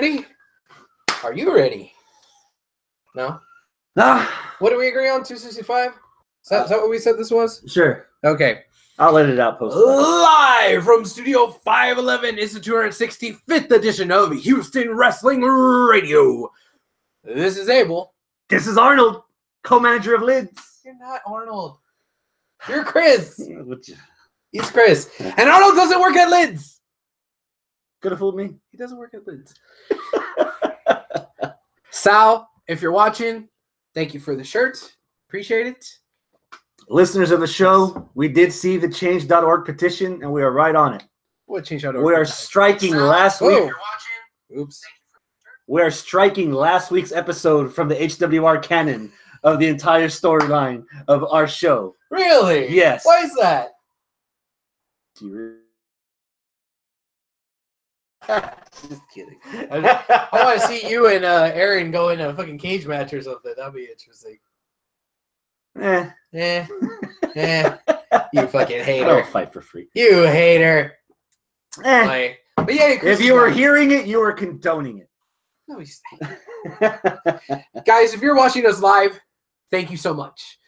Ready? Are you ready? No? What did we agree on? 265? Is that what we said this was? Sure. Okay. I'll let it out post. Live from Studio 511 is the 265th edition of Houston Wrestling Radio. This is Abel. This is Arnold, co-manager of Lids. You're not Arnold. You're Chris. He's Chris. And Arnold doesn't work at Lids. Could have fooled me. He doesn't work at Lids. Sal, if you're watching, thank you for the shirt. Appreciate it. Listeners of the show, we did see the change.org petition, and we are right on it. What change.org? We are striking last week. If you're watching, oops. We are striking last week's episode from the HWR canon of the entire storyline of our show. Really? Yes. Why is that? Just kidding. I want to see you and Aaron go in a fucking cage match or something. That'd be interesting. You fucking hater. I'll fight for free. You hater. But yeah, if you were hearing it, you were condoning it. No, he's guys, if you're watching us live, thank you so much.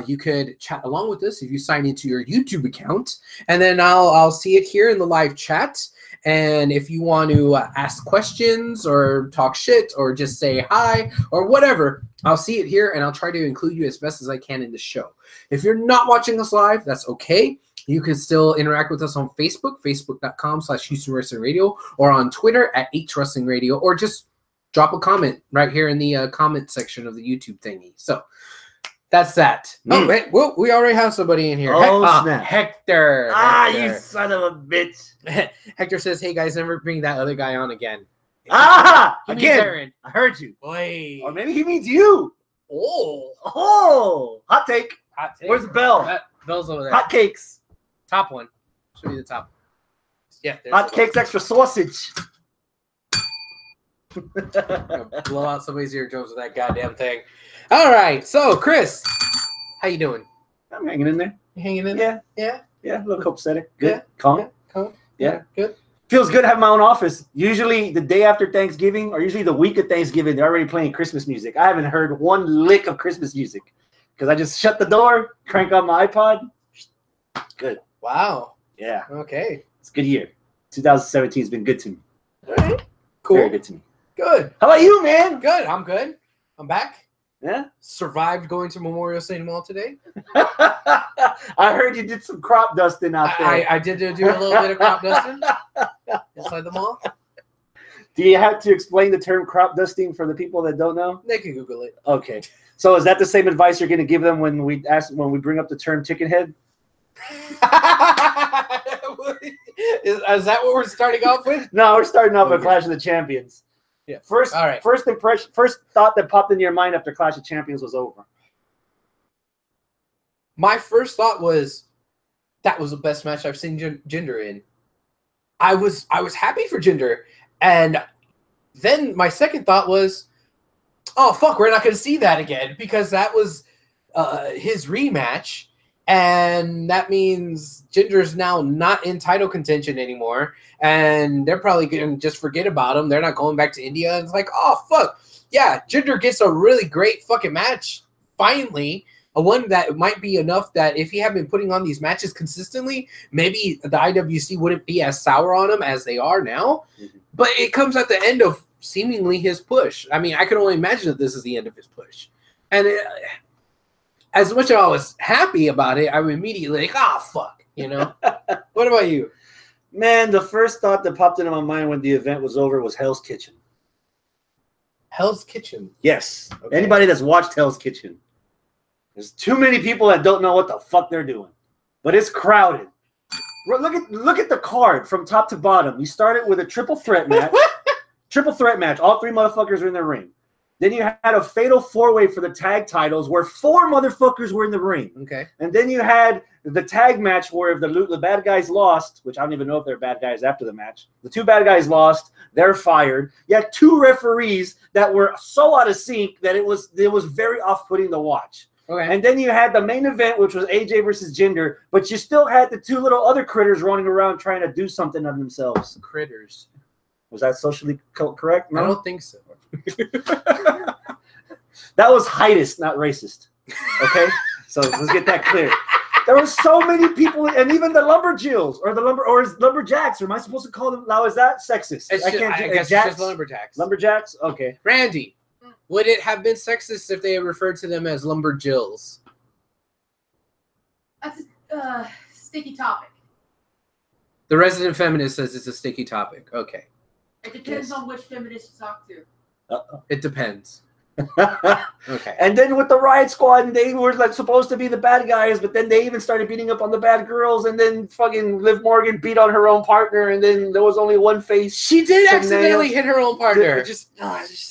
You could chat along with us if you sign into your YouTube account, and then I'll see it here in the live chat. And if you want to ask questions or talk shit or just say hi or whatever, I'll see it here and I'll try to include you as best as I can in the show. If you're not watching us live, that's okay. You can still interact with us on Facebook, facebook.com/Houston Wrestling Radio, or on Twitter at HWrestling Radio, or just drop a comment right here in the comment section of the YouTube thingy. So that's that. Oh, wait, well, we already have somebody in here. Oh, snap. Hector. You son of a bitch. Hector says, hey, guys, never bring that other guy on again. Again. I heard you. Boy. Or maybe he means you. Oh. Hot take. Hot take. Where's the bell? That bell's over there. Hot cakes. Top one. Show me the top. Yeah. Hot cakes, extra sausage. Blow out somebody's eardrums with that goddamn thing. All right, so Chris, how you doing? I'm hanging in there. You hanging in there? Yeah. A little copacetic. Good. Calm. Yeah. Good. Feels good to have my own office. Usually the day after Thanksgiving, or usually the week of Thanksgiving, they're already playing Christmas music. I haven't heard one lick of Christmas music because I just shut the door, crank on my iPod. Good. Wow. Yeah. Okay. It's a good year. 2017 has been good to me. All right. Cool. Very good to me. Good. How about you, man? Good. I'm good. I'm back. Yeah. Survived going to Memorial Stadium Mall today. I heard you did some crop dusting out there. I did do a little bit of crop dusting inside the mall. Do you have to explain the term crop dusting for the people that don't know? They can Google it. Okay. So is that the same advice you're going to give them when we bring up the term chicken head? Is that what we're starting off with? No, we're starting off with Clash of the Champions. Yeah. First impression, first thought that popped into your mind after Clash of Champions was over. My first thought was that was the best match I've seen Jinder in. I was happy for Jinder, and then my second thought was, oh fuck, we're not going to see that again because that was his rematch. And that means Jinder's now not in title contention anymore. And they're probably going to just forget about him. They're not going back to India. And it's like, oh, fuck. Yeah, Jinder gets a really great fucking match. Finally, a one that might be enough that if he had been putting on these matches consistently, maybe the IWC wouldn't be as sour on him as they are now. Mm-hmm. But it comes at the end of seemingly his push. I mean, I can only imagine that this is the end of his push. And as much as I was happy about it, I'm immediately like, fuck, you know? What about you? Man, the first thought that popped into my mind when the event was over was Hell's Kitchen. Hell's Kitchen? Yes. Okay. Anybody that's watched Hell's Kitchen. There's too many people that don't know what the fuck they're doing. But it's crowded. Look at the card from top to bottom. You started with a triple threat match. All three motherfuckers are in the ring. Then you had a fatal four-way for the tag titles where four motherfuckers were in the ring. Okay. And then you had the tag match where if the bad guys lost, which I don't even know if they're bad guys after the match. The two bad guys lost. They're fired. You had two referees that were so out of sync that it was very off-putting to watch. Okay. And then you had the main event, which was AJ versus Jinder, but you still had the two little other critters running around trying to do something of themselves. Critters. Was that socially correct? No? I don't think so. That was heightist, not racist. Okay? So let's get that clear. There were so many people, and even the lumberjills or lumberjacks. Or am I supposed to call them? Now, is that sexist? I guess it's just lumberjacks. Lumberjacks? Okay. Randy, would it have been sexist if they had referred to them as lumberjills? That's a sticky topic. The resident feminist says it's a sticky topic. Okay. It depends on which feminist you talk to. It depends. Okay. And then with the riot squad, they were like supposed to be the bad guys, but then they even started beating up on the bad girls, and then fucking Liv Morgan beat on her own partner, and then there was only one face. She did accidentally hit her own partner. It just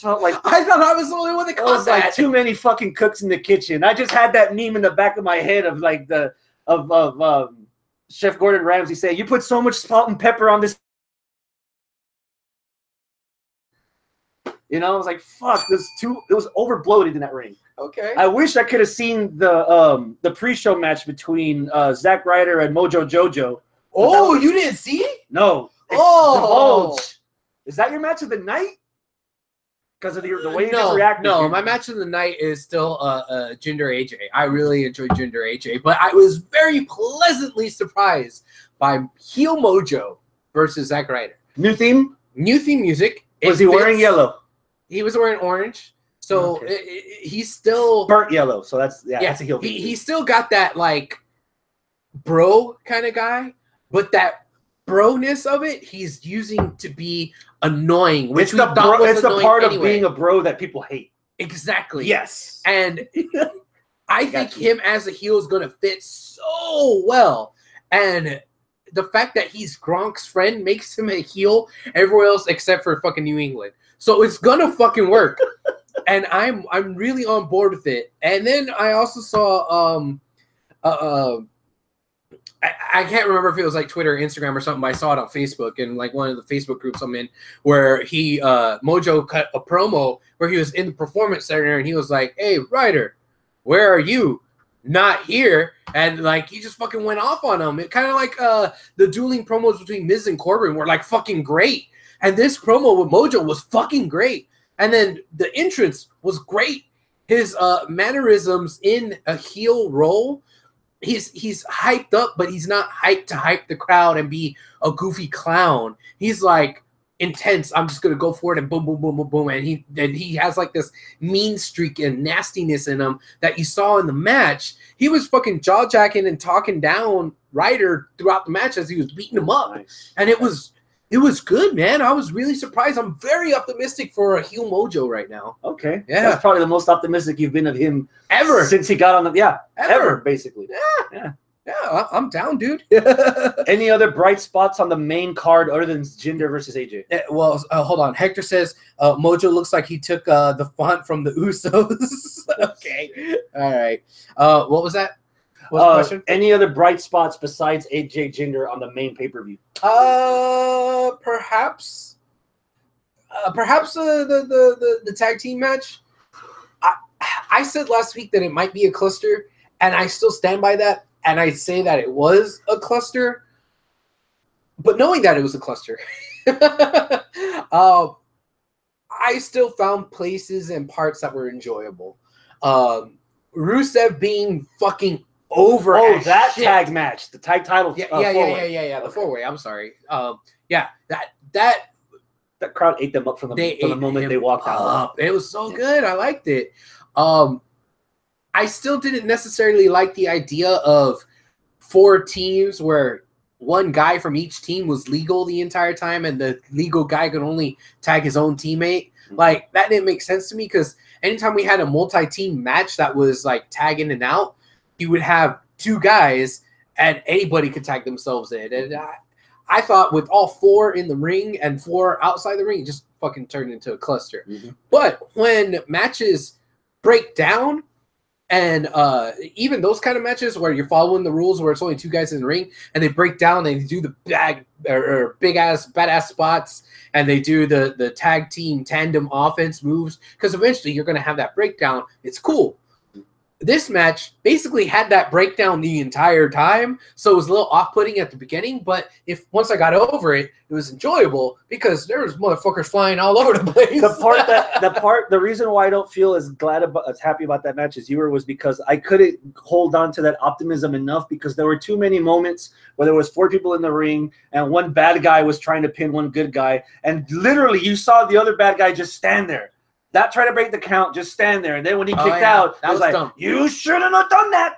felt like I thought I was the only one that caused that. Like too many fucking cooks in the kitchen. I just had that meme in the back of my head of like Chef Gordon Ramsay saying, "You put so much salt and pepper on this." You know, I was like, "Fuck, it was over bloated in that ring." Okay. I wish I could have seen the pre-show match between Zack Ryder and Mojo Jojo. Oh, you didn't see it? No. Divulge. Is that your match of the night? Because of the way you reacted. No, my match of the night is still Jinder AJ. I really enjoyed Jinder AJ, but I was very pleasantly surprised by heel Mojo versus Zack Ryder. New theme music. Was he wearing yellow? He was wearing orange, so he's still burnt yellow. So that's that's a heel. He still got that like bro kind of guy, but that bro-ness of it, he's using to be annoying. Which it's the part of being a bro that people hate. Exactly. Yes, and I think him as a heel is going to fit so well, and the fact that he's Gronk's friend makes him a heel everywhere else except for fucking New England. So it's gonna fucking work, and I'm really on board with it. And then I also saw I can't remember if it was like Twitter or Instagram or something, but I saw it on Facebook and like one of the Facebook groups I'm in where he Mojo cut a promo where he was in the Performance Center and he was like, "Hey, Ryder, where are you? Not here." And like he just fucking went off on him. It kind of like the dueling promos between Miz and Corbin were like fucking great. And this promo with Mojo was fucking great. And then the entrance was great. His mannerisms in a heel role, he's hyped up, but he's not hyped to hype the crowd and be a goofy clown. He's like intense. I'm just gonna go for it and boom, boom, boom, boom, boom. And he has like this mean streak and nastiness in him that you saw in the match. He was fucking jaw jacking and talking down Ryder throughout the match as he was beating him up. Nice. And it was good, man. I was really surprised. I'm very optimistic for a heel Mojo right now. Okay. Yeah. That's probably the most optimistic you've been of him ever since he got on the ever basically. Yeah, I'm down, dude. Any other bright spots on the main card other than Jinder versus AJ? Well, hold on. Hector says Mojo looks like he took the font from the Usos. Okay. All right. What was that? What's the question? Any other bright spots besides AJ Jinder on the main pay-per-view? Perhaps the tag team match. I said last week that it might be a cluster, and I still stand by that. And I say that it was a cluster, but knowing that it was a cluster, I still found places and parts that were enjoyable. Rusev being fucking over. Oh, that shit. tag match, the tag title. Yeah, the Okay. 4-way. I'm sorry. That crowd ate them up from the moment they walked out. It was so good. I liked it. I still didn't necessarily like the idea of 4 teams where one guy from each team was legal the entire time and the legal guy could only tag his own teammate. Like, that didn't make sense to me because anytime we had a multi-team match that was like tag in and out, you would have 2 guys and anybody could tag themselves in. And I thought with all 4 in the ring and 4 outside the ring, it just fucking turned into a cluster. Mm-hmm. But when matches break down, and even those kind of matches where you're following the rules where it's only 2 guys in the ring and they break down and they do the big ass badass spots and they do the tag team tandem offense moves because eventually you're going to have that breakdown. It's cool. This match basically had that breakdown the entire time, so it was a little off-putting at the beginning. But once I got over it, it was enjoyable because there was motherfuckers flying all over the place. The reason why I don't feel as happy about that match as you were was because I couldn't hold on to that optimism enough because there were too many moments where there was 4 people in the ring and one bad guy was trying to pin one good guy, and literally you saw the other bad guy just stand there. Not try to break the count, just stand there. And then when he kicked out, it was like, dumb. You shouldn't have done that.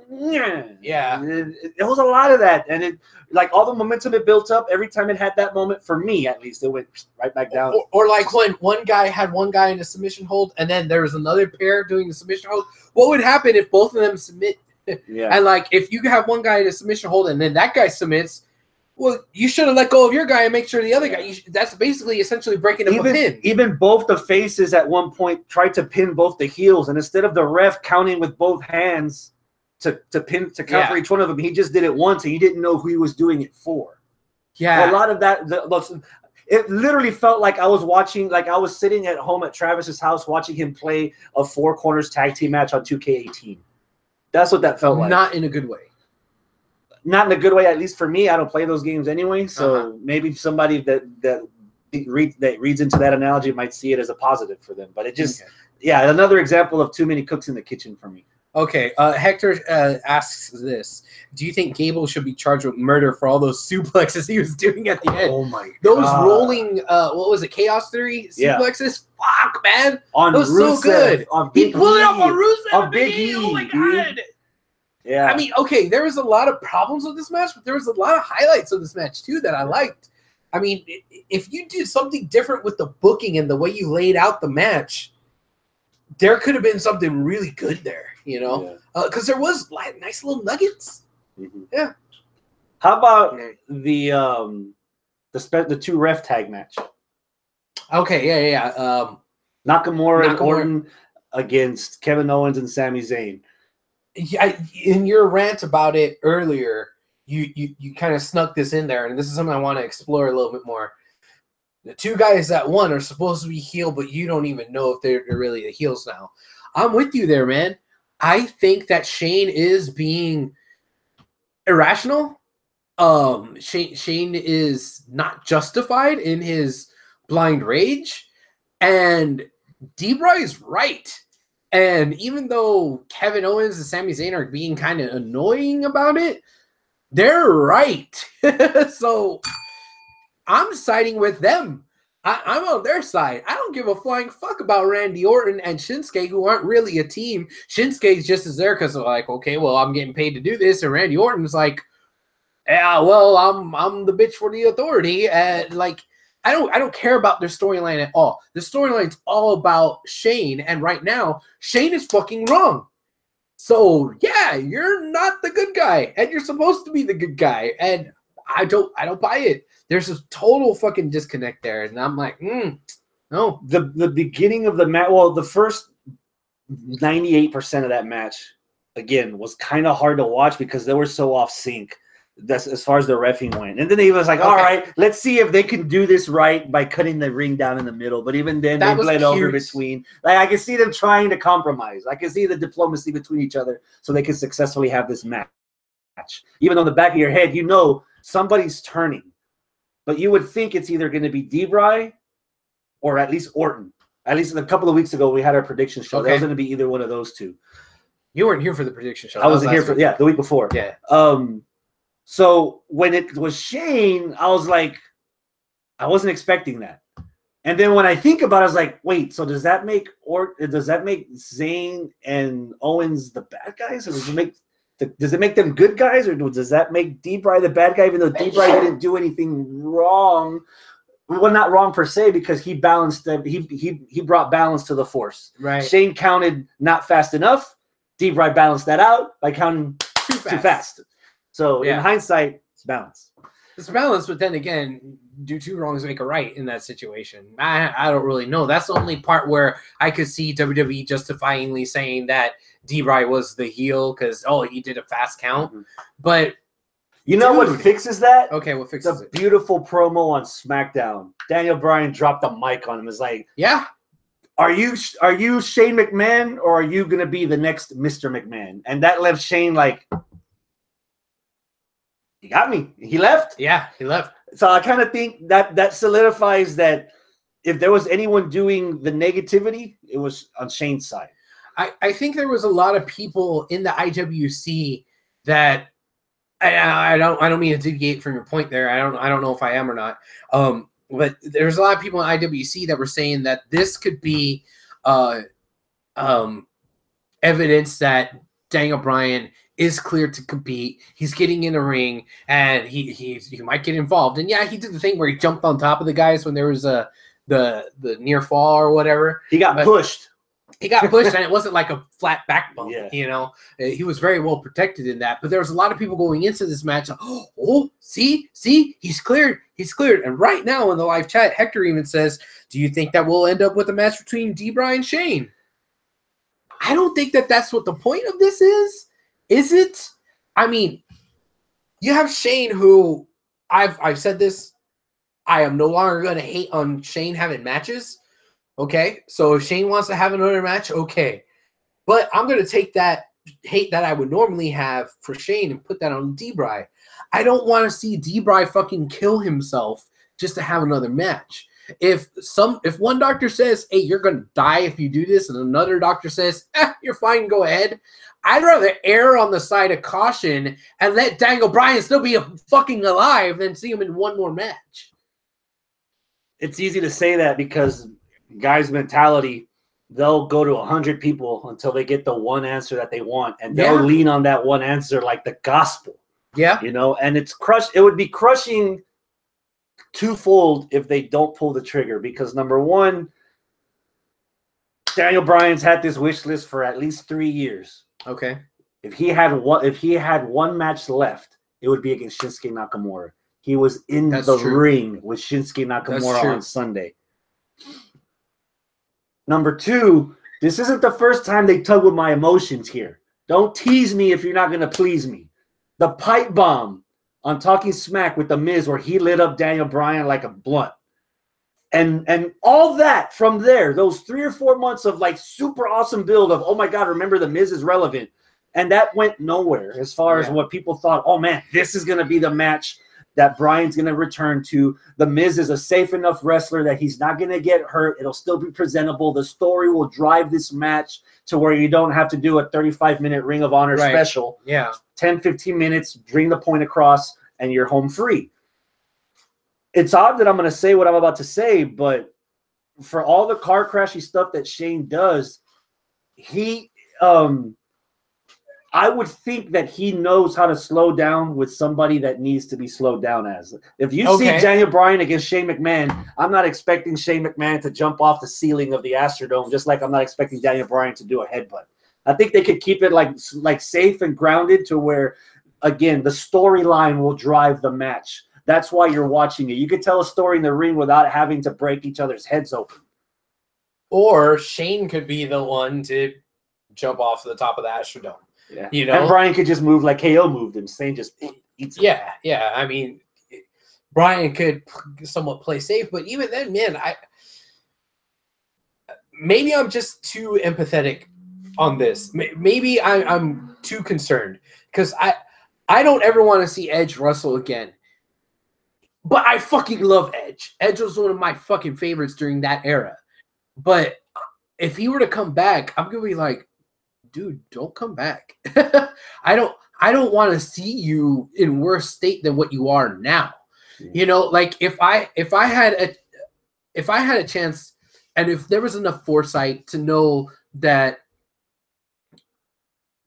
Yeah. It was a lot of that. And like all the momentum it built up, every time it had that moment, for me at least, it went right back down. Or like when one guy had one guy in a submission hold and then there was another pair doing the submission hold. What would happen if both of them submit? Yeah. And like if you have one guy in a submission hold and then that guy submits, well, you should have let go of your guy and make sure the other guy. That's basically essentially breaking up a pin. Even both the faces at one point tried to pin both the heels, and instead of the ref counting with both hands to count for each one of them, he just did it once, and he didn't know who he was doing it for. Yeah, well, a lot of that. It literally felt like I was watching, like I was sitting at home at Travis's house watching him play a 4 corners tag team match on 2K18. That's what that felt like. Not in a good way. Not in a good way, at least for me. I don't play those games anyway, so maybe somebody that reads into that analogy might see it as a positive for them. But it just, another example of too many cooks in the kitchen for me. Okay, Hector asks this: do you think Gable should be charged with murder for all those suplexes he was doing at the end? Oh my god, those rolling, what was it, Chaos Theory suplexes? Yeah. Fuck, man, on that was Rusev, so good. He pulled it off on Rusev. On Big E. Oh my god. Yeah, I mean, okay, there was a lot of problems with this match, but there was a lot of highlights of this match too that I liked. I mean, if you did something different with the booking and the way you laid out the match, there could have been something really good there, you know? Because there was like nice little nuggets. Mm-hmm. Yeah. How about the 2 ref tag match? Okay, yeah. Nakamura and Orton against Kevin Owens and Sami Zayn. Yeah, in your rant about it earlier, you kind of snuck this in there, and this is something I want to explore a little bit more. The 2 guys that won are supposed to be heel, but you don't even know if they're really the heels now. I'm with you there, man. I think that Shane is being irrational. Shane is not justified in his blind rage, and Debray is right. And even though Kevin Owens and Sami Zayn are being kind of annoying about it, they're right. So I'm siding with them. I'm on their side. I don't give a flying fuck about Randy Orton and Shinsuke, who aren't really a team. Shinsuke's just as there because they're like, okay, well, I'm getting paid to do this. And Randy Orton's like, yeah, well, I'm the bitch for the authority. And like, I don't care about their storyline at all. The storyline's all about Shane, and right now, Shane is fucking wrong. So yeah, you're not the good guy, and you're supposed to be the good guy, and I don't buy it. There's a total fucking disconnect there, and I'm like, no. The beginning of the match, well, the first 98% of that match, again, was kind of hard to watch because they were so off sync. That's as far as the reffing went. And then he was like, all right, let's see if they can do this right by cutting the ring down in the middle. But even then, they bled over between. Like, I can see them trying to compromise. I can see the diplomacy between each other so they can successfully have this match. Even though in the back of your head, you know somebody's turning. But you would think it's either going to be Debray or at least Orton. At least a couple of weeks ago, we had our prediction show. That was going to be either one of those 2. You weren't here for the prediction show. I wasn't here for the week before. Yeah. So when it was Shane, I was like, I wasn't expecting that. And then when I think about it, I was like, wait, so does that make Zayn and Owens the bad guys? Or does it make them good guys? Or does that make Debray the bad guy, even though Debray didn't do anything wrong? Well, not wrong per se, because he balanced them. He brought balance to the force. Right. Shane counted not fast enough. Debray balanced that out by counting too fast. So in hindsight, it's balance. It's balance, but then again, do 2 wrongs make a right in that situation? I don't really know. That's the only part where I could see WWE justifyingly saying that Debray was the heel because, he did a fast count. Mm-hmm. But you know what fixes that? Okay, what fixes it? Beautiful promo on SmackDown. Daniel Bryan dropped the mic on him. It's like, are you Shane McMahon or are you going to be the next Mr. McMahon? And that left Shane like, he got me. He left. Yeah, he left. So I kind of think that solidifies that if there was anyone doing the negativity, it was on Shane's side. I think there was a lot of people in the IWC that I don't mean to deviate from your point there. I don't know if I am or not. But there's a lot of people in IWC that were saying that this could be evidence that Daniel Bryan is cleared to compete. He's getting in a ring, and he might get involved. And yeah, he did the thing where he jumped on top of the guys when there was the near fall or whatever. He got pushed. He got pushed, and it wasn't like a flat back bump. Yeah. You know, he was very well protected in that. But there was a lot of people going into this match. Oh, see, he's cleared. He's cleared. And right now in the live chat, Hector even says, "Do you think that we'll end up with a match between D-Bry and Shane?" I don't think that that's what the point of this is. Is it? I mean, you have Shane, who I've said this. I am no longer going to hate on Shane having matches. Okay, so if Shane wants to have another match, okay. But I'm going to take that hate that I would normally have for Shane and put that on D-Bry. I don't want to see D-Bry fucking kill himself just to have another match. If one doctor says, "Hey, you're going to die if you do this," and another doctor says, "You're fine, go ahead," I'd rather err on the side of caution and let Daniel Bryan still be fucking alive than see him in one more match. It's easy to say that because guys' mentality, they'll go to 100 people until they get the one answer that they want, and they'll lean on that one answer like the gospel. Yeah. You know, and it's it would be crushing twofold if they don't pull the trigger, because number one, Daniel Bryan's had this wish list for at least 3 years. Okay. If he had one match left, it would be against Shinsuke Nakamura. He was in the ring with Shinsuke Nakamura on Sunday. Number two, this isn't the first time they tug with my emotions here. Don't tease me if you're not going to please me. The pipe bomb on Talking Smack with The Miz, where he lit up Daniel Bryan like a blunt. And all that from there, those 3 or 4 months of like super awesome build of, oh my God, remember The Miz is relevant. And that went nowhere as far as what people thought, oh man, this is going to be the match that Bryan's going to return to. The Miz is a safe enough wrestler that he's not going to get hurt. It'll still be presentable. The story will drive this match to where you don't have to do a 35-minute Ring of Honor special. Yeah. 10, 15 minutes, bring the point across, and you're home free. It's odd that I'm going to say what I'm about to say, but for all the car crashy stuff that Shane does, I would think that he knows how to slow down with somebody that needs to be slowed down as. If you see Daniel Bryan against Shane McMahon, I'm not expecting Shane McMahon to jump off the ceiling of the Astrodome, just like I'm not expecting Daniel Bryan to do a headbutt. I think they could keep it like safe and grounded to where, again, the storyline will drive the match. That's why you're watching it. You could tell a story in the ring without having to break each other's heads open. Or Shane could be the one to jump off the top of the Astrodome. Yeah. You know? And Bryan could just move like KO moved and Shane just eats him. Yeah. I mean, Bryan could somewhat play safe, but even then, man, maybe I'm just too empathetic on this. Maybe I'm too concerned because I don't ever want to see Edge wrestle again. But I fucking love Edge. Edge was one of my fucking favorites during that era. But if he were to come back, I'm gonna be like, dude, don't come back. I don't want to see you in worse state than what you are now. Yeah. You know, like if I had a chance, and if there was enough foresight to know that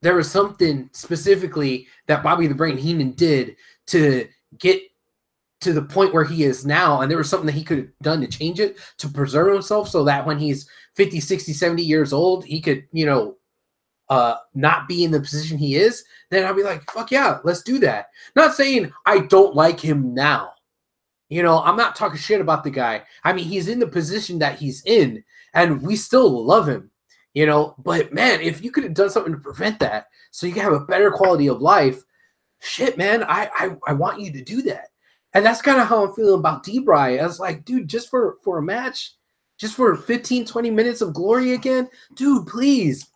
there was something specifically that Bobby the Brain Heenan did to get to the point where he is now, and there was something that he could have done to change it, to preserve himself so that when he's 50, 60, 70 years old, he could, you know, not be in the position he is, then I'll be like, fuck yeah, let's do that. Not saying I don't like him now. You know, I'm not talking shit about the guy. I mean, he's in the position that he's in, and we still love him, you know. But, man, if you could have done something to prevent that so you can have a better quality of life, shit, man, I want you to do that. And that's kind of how I'm feeling about D-Bry. I was like, dude, just for a match, just for 15, 20 minutes of glory again? Dude, please,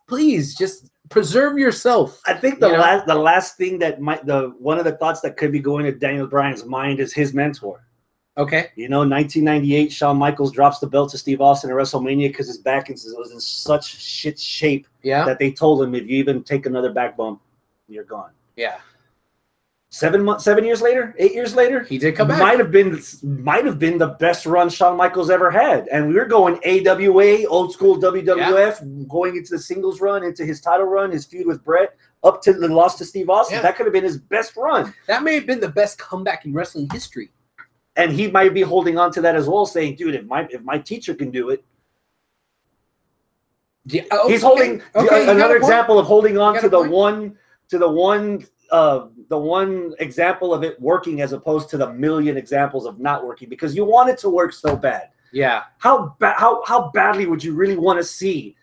just preserve yourself. I think the last thing that one of the thoughts that could be going to Daniel Bryan's mind is his mentor. Okay. 1998, Shawn Michaels drops the belt to Steve Austin at WrestleMania because his back was in such shit shape that they told him, if you even take another back bump, you're gone. Yeah. 7 years later, 8 years later, he did come back. Might have been the best run Shawn Michaels ever had, and we were going AWA, old school WWF, going into the singles run, into his title run, his feud with Bret, up to the loss to Steve Austin. Yeah. That could have been his best run. That may have been the best comeback in wrestling history. And he might be holding on to that as well, saying, "Dude, if my teacher can do it." Yeah, he's holding another example of holding on to the one example of it working as opposed to the million examples of not working, because you want it to work so bad. Yeah. How badly would you really want to see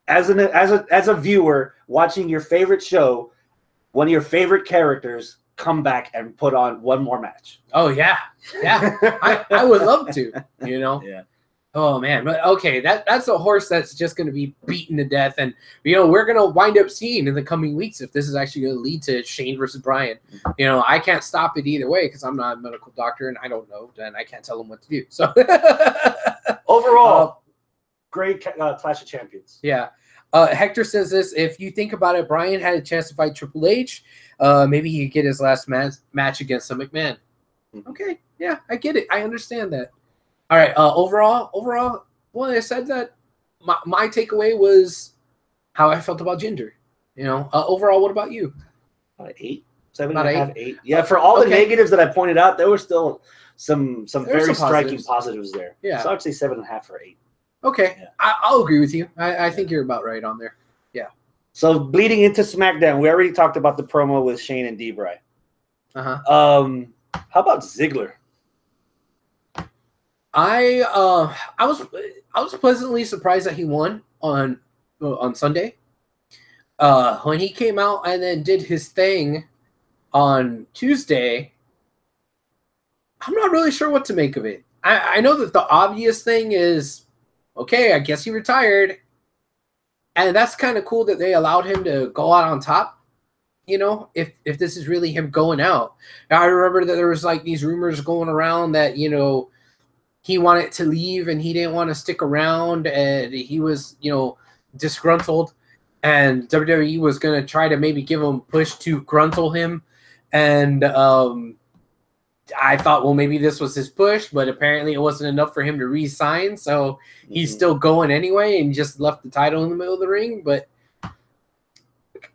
as a viewer watching your favorite show, one of your favorite characters come back and put on one more match? Oh yeah. I would love to, Yeah. Oh man, but okay, that's a horse that's just going to be beaten to death, and we're going to wind up seeing in the coming weeks if this is actually going to lead to Shane versus Bryan. I can't stop it either way because I'm not a medical doctor and I don't know, and I can't tell them what to do. So overall, great Clash of Champions. Yeah. Hector says this: if you think about it, Bryan had a chance to fight Triple H. Maybe he could get his last match against some McMahon. Okay, yeah, I get it. I understand that. All right. Overall, well, I said that my takeaway was how I felt about Jinder. Overall, what about you? 8, 7.5, 8. Yeah, for all the negatives that I pointed out, there were still some very striking positives there. Yeah, so I'd say 7.5 or 8. Okay, yeah. I'll agree with you. I think you're about right on there. Yeah. So bleeding into SmackDown, we already talked about the promo with Shane and D-Bry. Uh-huh. How about Ziggler? I was pleasantly surprised that he won on Sunday. When he came out and then did his thing on Tuesday, I'm not really sure what to make of it. I know that the obvious thing is, okay, I guess he retired. And that's kind of cool that they allowed him to go out on top, if this is really him going out. Now, I remember that there was like these rumors going around that, he wanted to leave and he didn't want to stick around and he was, disgruntled, and WWE was going to try to maybe give him a push to gruntle him. And I thought, well, maybe this was his push, but apparently it wasn't enough for him to re-sign. So he's still going anyway and just left the title in the middle of the ring. But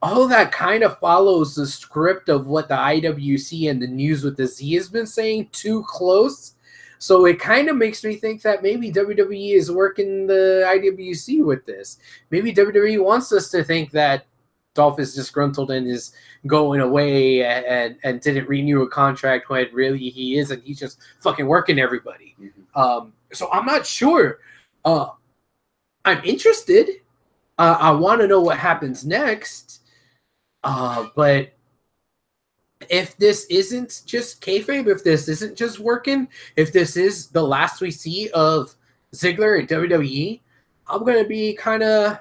all that kind of follows the script of what the IWC and the News with the Z has been saying, too close. So it kind of makes me think that maybe WWE is working the IWC with this. Maybe WWE wants us to think that Dolph is disgruntled and is going away and didn't renew a contract when really he is, and he's just fucking working everybody. So I'm not sure. I'm interested. I want to know what happens next. But if this isn't just kayfabe, if this isn't just working, if this is the last we see of Ziggler at WWE, I'm gonna be kind of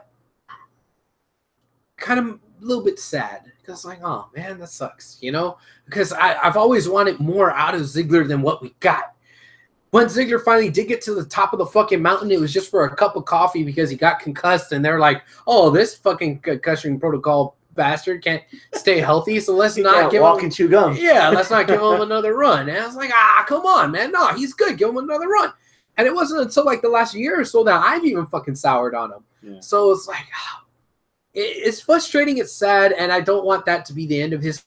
a little bit sad, because like, oh man, that sucks, because I've always wanted more out of Ziggler than what we got. When Ziggler finally did get to the top of the fucking mountain, it was just for a cup of coffee because he got concussed, and they're like, oh, this fucking concussion protocol bastard can't stay healthy, so let's not give him chew gum. Yeah, let's not give him another run. And I was like, come on, man, no, he's good, give him another run. And it wasn't until like the last year or so that I've even fucking soured on him. Yeah. So it's like, it's frustrating, it's sad, and I don't want that to be the end of his.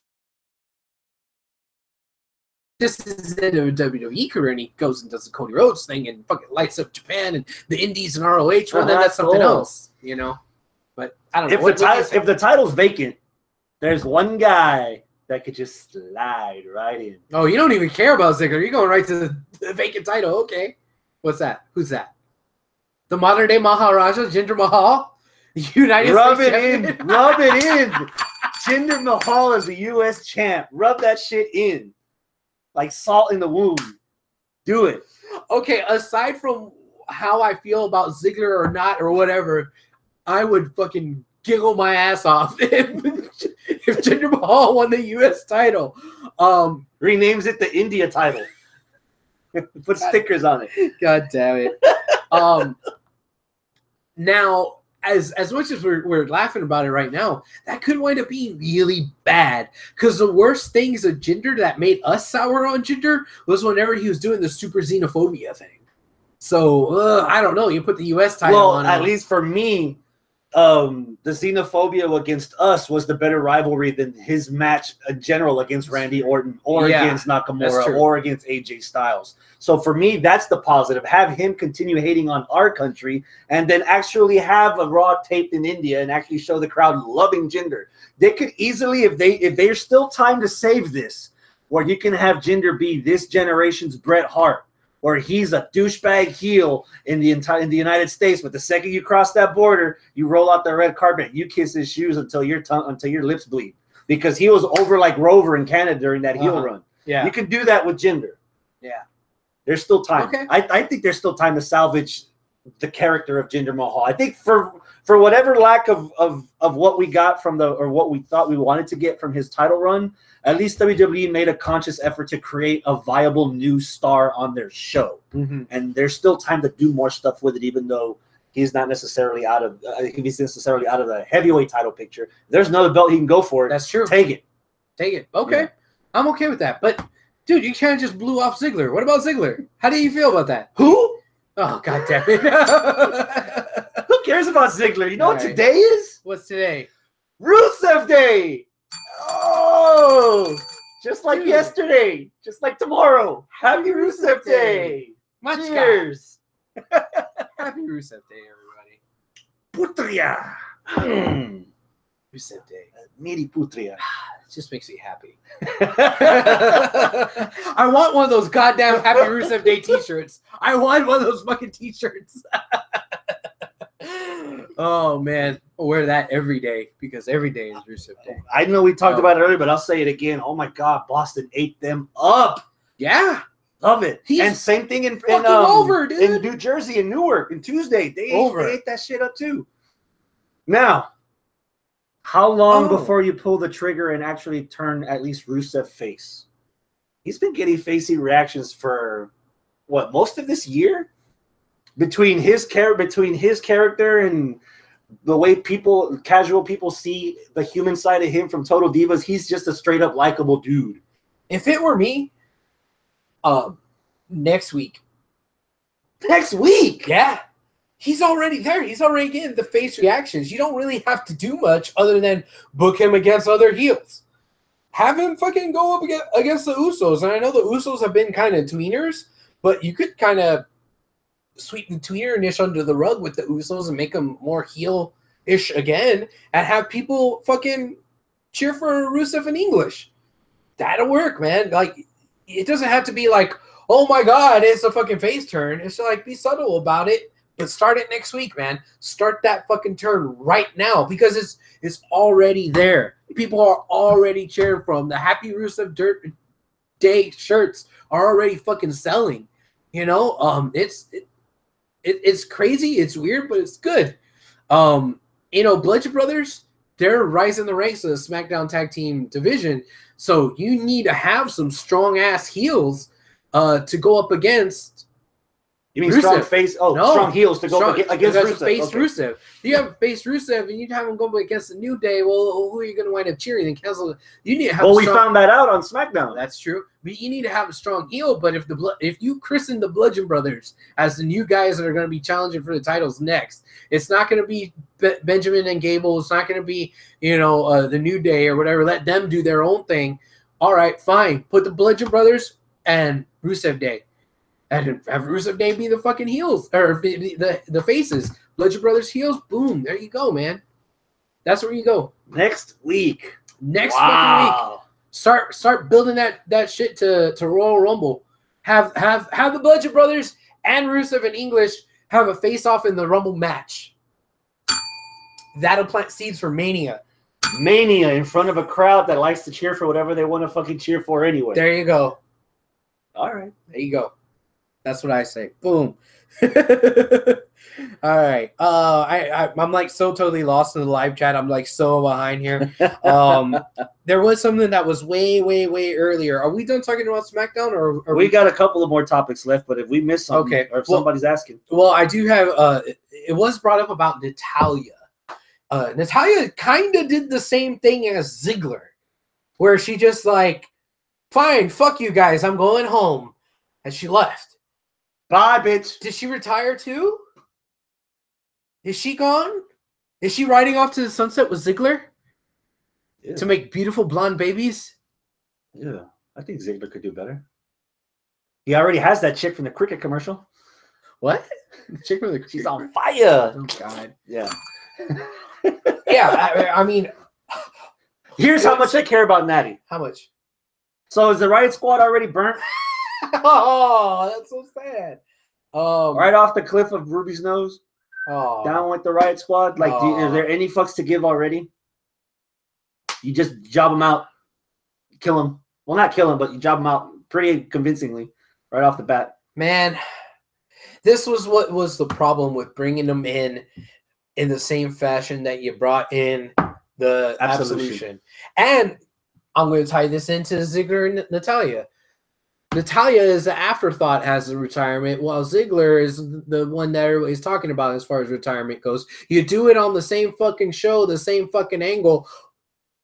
This is the end of a WWE career, and he goes and does the Cody Rhodes thing and fucking lights up Japan and the Indies and ROH. Well, then that's something else, But I don't know. If the title's vacant, there's one guy that could just slide right in. Oh, you don't even care about Ziggler. You're going right to the vacant title. Okay. What's that? Who's that? The modern day Maharaja, Jinder Mahal? Rub it in. Jinder Mahal is the U.S. champ. Rub that shit in. Like salt in the wound. Do it. Okay, aside from how I feel about Ziggler or not or whatever, I would fucking giggle my ass off if Jinder Mahal won the U.S. title. Renames it the India title. Put stickers on it. God damn it. Now, as much as we're laughing about it right now, that could wind up being really bad. Because the worst things of Jinder that made us sour on Jinder was whenever he was doing the super xenophobia thing. So, I don't know. You put the U.S. title on at him. least for me, the xenophobia against us was the better rivalry than his match in general against Randy Orton or against Nakamura or against AJ Styles. So for me, that's the positive. Have him continue hating on our country and then actually have a Raw taped in India and actually show the crowd loving Jinder. They could easily, if there's still time to save this, where you can have Jinder be this generation's Bret Hart, where he's a douchebag heel in the United States, but the second you cross that border, you roll out the red carpet, you kiss his shoes until your lips bleed, because he was over like Rover in Canada during that heel run. Yeah, you can do that with Jinder. Yeah, there's still time. Okay. I think there's still time to salvage the character of Jinder Mahal. I think for whatever lack of what we got from what we thought we wanted to get from his title run, at least WWE made a conscious effort to create a viable new star on their show. And there's still time to do more stuff with it, even though he's not necessarily out of the heavyweight title picture. There's another belt he can go for. That's true. Take it. Okay. Yeah. I'm okay with that. But dude, you kind of just blew off Ziggler. What about Ziggler? How do you feel about that? Who? Oh, god damn it. Who cares about Ziggler? You know what today is? What's today? Rusev Day. Oh, just like yesterday, just like tomorrow. Happy Rusev Day. Cheers. Happy Rusev Day, everybody. Putria. Rusev Day. Miri Putria. It just makes me happy. I want one of those goddamn Happy Rusev Day t-shirts. I want one of those fucking t-shirts. Oh, man. I'll wear that every day because every day is Rusev Day. I know we talked about it earlier, but I'll say it again. Oh, my God. Boston ate them up. Yeah. Love it. And same thing in New Jersey, in Newark, in Tuesday. They ate that shit up, too. Now, how long before you pull the trigger and actually turn at least Rusev face? He's been getting facey reactions for, what, most of this year? Between his character and the way casual people see the human side of him from Total Divas, he's just a straight up likable dude. If it were me, next week. Next week? Yeah. He's already there. He's already getting the face reactions. You don't really have to do much other than book him against other heels. Have him fucking go up against the Usos. And I know the Usos have been kind of tweeners, but you could kind of sweep the tweener-ish under the rug with the Usos and make them more heel-ish again and have people fucking cheer for Rusev in English. That'll work, man. Like, it doesn't have to be like, oh my God, it's a fucking face turn. It's like, be subtle about it, but start it next week, man. Start that fucking turn right now because it's already there. People are already cheering for him. The Happy Rusev Day shirts are already fucking selling. You know, it's crazy, it's weird, but it's good. Bludgeon Brothers, they're rising the ranks of the SmackDown Tag Team division, so you need to have some strong ass heels to go up against. You mean Rusev. Strong face? Oh, no. Strong heels to go against Rusev. Face Rusev. You have face Rusev, and you have him go against the New Day. Well, who are you going to wind up cheering and cancel? You need to have. Well, we found that out on SmackDown. That's true. But you need to have a strong heel. But if you christen the Bludgeon Brothers as the new guys that are going to be challenging for the titles next, it's not going to be Benjamin and Gable. It's not going to be the New Day or whatever. Let them do their own thing. All right, fine. Put the Bludgeon Brothers and Rusev Day. And have Rusev Day be the fucking heels or the faces. Bludgeon Brothers heels. Boom. There you go, man. That's where you go. Next week. Fucking week. Start building that shit to Royal Rumble. Have the Bludgeon Brothers and Rusev in English have a face off in the Rumble match. That'll plant seeds for Mania. Mania in front of a crowd that likes to cheer for whatever they want to fucking cheer for anyway. There you go. All right. There you go. That's what I say. Boom. All right. I'm like so totally lost in the live chat. I'm like so behind here. There was something that was way earlier. Are we done talking about SmackDown, or we got a couple of more topics left? But if we missed something, okay, or if somebody's asking, well, I do have. It was brought up about Natalya. Natalya kind of did the same thing as Ziggler, where she just like, fine, fuck you guys, I'm going home, and she left. Bye, bitch. Did she retire too? Is she gone? Is she riding off to the sunset with Ziggler to make beautiful blonde babies? Yeah, I think Ziggler could do better. He already has that chick from the cricket commercial. What? The chick from the She's on fire. Oh God. Yeah. Yeah, I mean, here's how much I care about Natty. How much? So is the Riot Squad already burnt? Oh, that's so sad. Right off the cliff of Ruby's nose. Oh. Down with the Riot Squad. Like, is there any fucks to give already? You just job them out, kill them. Well, not kill them, but you job them out pretty convincingly right off the bat. Man, this was what was the problem with bringing them in the same fashion that you brought in the Absolution. And I'm going to tie this into Ziggler and Natalya. Natalya is the afterthought as a retirement, while Ziggler is the one that everybody's talking about as far as retirement goes. You do it on the same fucking show, the same fucking angle.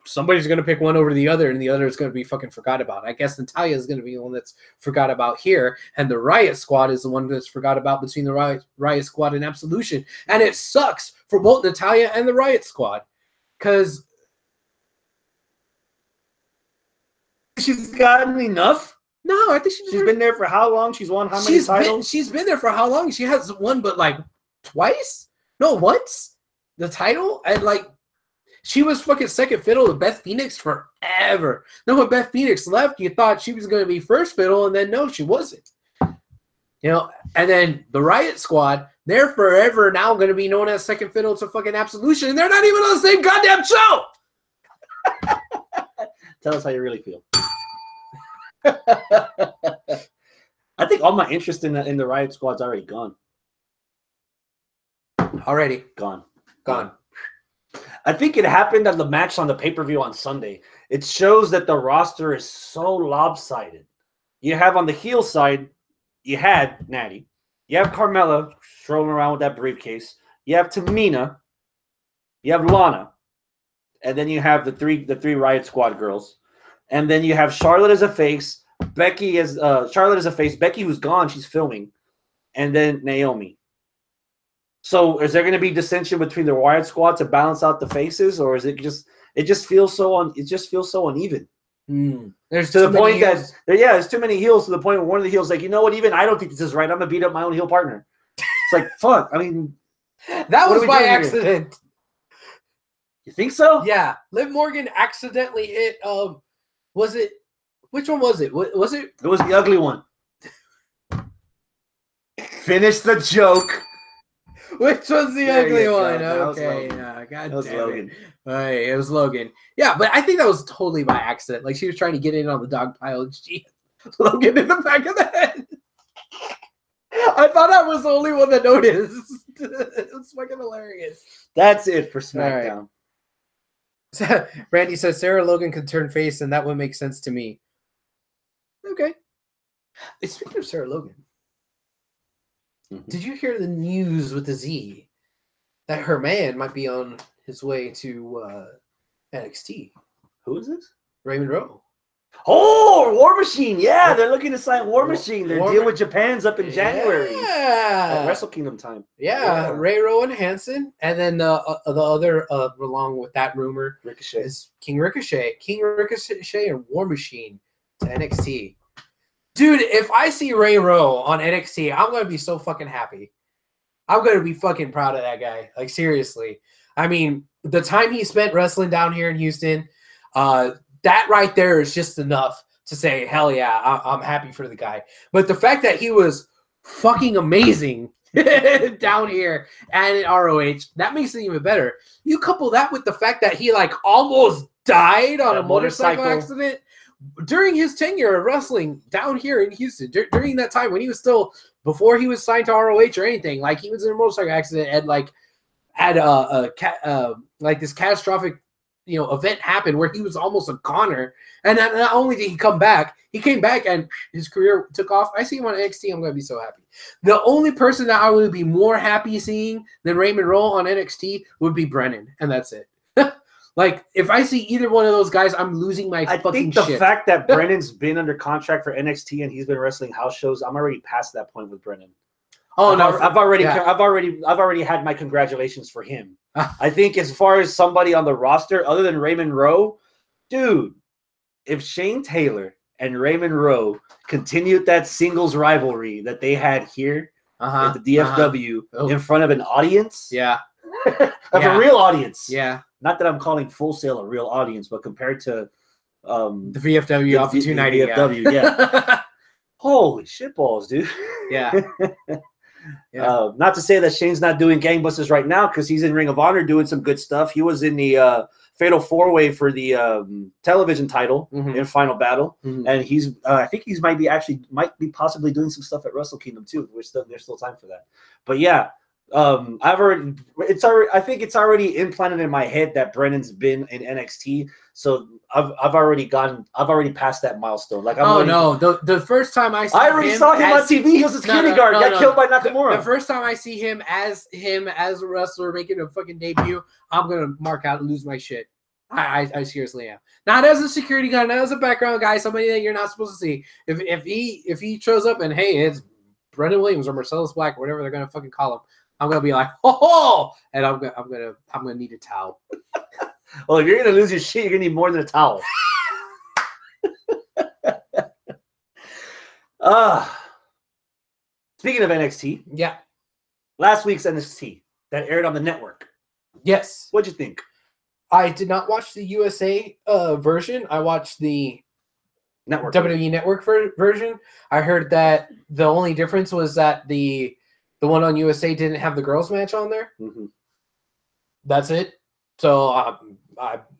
Somebody's going to pick one over the other, and the other is going to be fucking forgot about. I guess Natalya is going to be the one that's forgot about here, and the Riot Squad is the one that's forgot about between the Riot Squad and Absolution. And it sucks for both Natalya and the Riot Squad, because she's gotten enough. No, I think she's been there for how long? She's won how many titles? She's been there for how long? She has won, but like twice? No, once the title, and like she was fucking second fiddle to Beth Phoenix forever. Then when Beth Phoenix left, you thought she was going to be first fiddle, and then no, she wasn't. You know, and then the Riot Squad, they're forever now going to be known as second fiddle to fucking Absolution, and they're not even on the same goddamn show. Tell us how you really feel. I think all my interest in the Riot Squad's already gone. Already gone. I think it happened on the match on the pay-per-view on Sunday. It shows that the roster is so lopsided. You have on the heel side, you had Natty. You have Carmella strolling around with that briefcase. You have Tamina. You have Lana. And then you have the three Riot Squad girls. And then you have Charlotte as a face. Becky as Charlotte as a face. Becky, who's gone, she's filming. And then Naomi. So is there going to be dissension between the Riot Squad to balance out the faces, or is it just feels so uneven? There's to the point that there's too many heels to the point where one of the heels like, you know what, even I don't think this is right. I'm gonna beat up my own heel partner. It's like fuck. I mean, that was by accident. You think so? Yeah, Liv Morgan accidentally hit. Was it? Which one was it? Was it? It was the ugly one. Finish the joke. Which was the ugly one? Okay, yeah, God damn Logan. It. Right, it was Logan. Yeah, but I think that was totally by accident. Like she was trying to get in on the dog pile and she hit Logan in the back of the head. I thought I was the only one that noticed. It was fucking hilarious. That's it for SmackDown. Right. Randy says Sarah Logan could turn face, and that would make sense to me. Okay. Speaking of Sarah Logan, did you hear the news with the Z that her man might be on his way to NXT? Who is this? Raymond Rowe. Oh, War Machine. Yeah, they're looking to sign War Machine. Their deal with Japan's up in January. Yeah. At Wrestle Kingdom time. Yeah, Ray Rowan Hansen. And then the other, along with that rumor, Ricochet is King Ricochet. King Ricochet and War Machine to NXT. Dude, if I see Ray Rowe on NXT, I'm going to be so fucking happy. I'm going to be fucking proud of that guy. Like, seriously. I mean, the time he spent wrestling down here in Houston, that right there is just enough to say, hell yeah, I'm happy for the guy. But the fact that he was fucking amazing down here and in ROH, that makes it even better. You couple that with the fact that he like almost died on a motorcycle accident during his tenure of wrestling down here in Houston, during that time when he was still before he was signed to ROH or anything. Like he was in a motorcycle accident and like had like this catastrophic, event happen where he was almost a goner. And not only did he come back, he came back and his career took off. I see him on NXT. I'm going to be so happy. The only person that I would be more happy seeing than Raymond Rowe on NXT would be Brennan. And that's it. Like, if I see either one of those guys, I'm losing my fucking shit. I think the fact that Brennan's been under contract for NXT and he's been wrestling house shows, I'm already past that point with Brennan. Oh no, I've already had my congratulations for him. I think as far as somebody on the roster other than Raymond Rowe, dude, if Shane Taylor and Raymond Rowe continued that singles rivalry that they had here at the DFW in front of an audience, a real audience, not that I'm calling Full Sail a real audience, but compared to the VFW off of 290, VFW, holy shitballs, dude. Not to say that Shane's not doing gangbusters right now because he's in Ring of Honor doing some good stuff. He was in the Fatal 4-Way for the television title in Final Battle, and he's I think he's might be possibly doing some stuff at Wrestle Kingdom too. There's still time for that. But yeah, I think it's already implanted in my head that Brennan's been in NXT, so I've already passed that milestone. Like the first time I saw him on TV, he was a security guard, got killed by Nakamura. The first time I see him as a wrestler making a fucking debut, I'm gonna mark out and lose my shit. I seriously am. Not as a security guy, not as a background guy, somebody that you're not supposed to see. If he shows up and hey, it's Brendan Williams or Marcellus Black or whatever they're gonna fucking call him, I'm gonna be like, oh, and I'm gonna need a towel. Well, if you're gonna lose your shit, you're gonna need more than a towel. Speaking of NXT, last week's NXT that aired on the network. Yes, what'd you think? I did not watch the USA version. I watched the network WWE Network version. I heard that the only difference was that the one on USA didn't have the girls match on there. That's it. So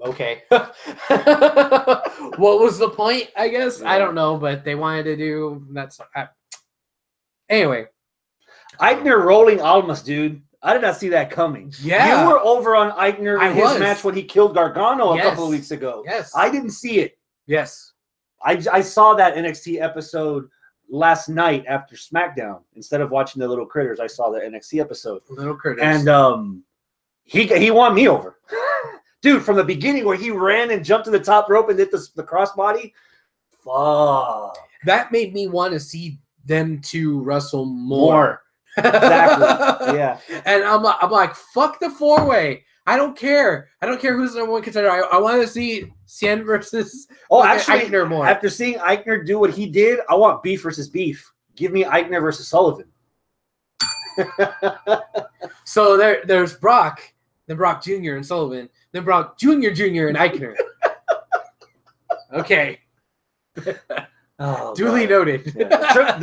okay. What was the point? I guess I don't know, but they wanted to do that's. Anyway, Eichner rolling Almas, dude. I did not see that coming. Yeah, you were over on Eichner in his match when he killed Gargano a couple of weeks ago. Yes, I didn't see it. Yes, I saw that NXT episode last night after SmackDown. Instead of watching the Little Critters, I saw the NXT episode. Little Critters, and he won me over, dude. From the beginning, where he ran and jumped to the top rope and hit the crossbody. Fuck. That made me want to see them two wrestle more. Exactly. Yeah. And I'm like, fuck the 4-way. I don't care. I don't care who's the number one contender. I want to see Cien versus actually, Eichner more. After seeing Eichner do what he did, I want beef versus beef. Give me Eichner versus Sullivan. So there's Brock, then Brock Jr. and Sullivan, then Brock Jr. and Eichner. Okay. Duly noted.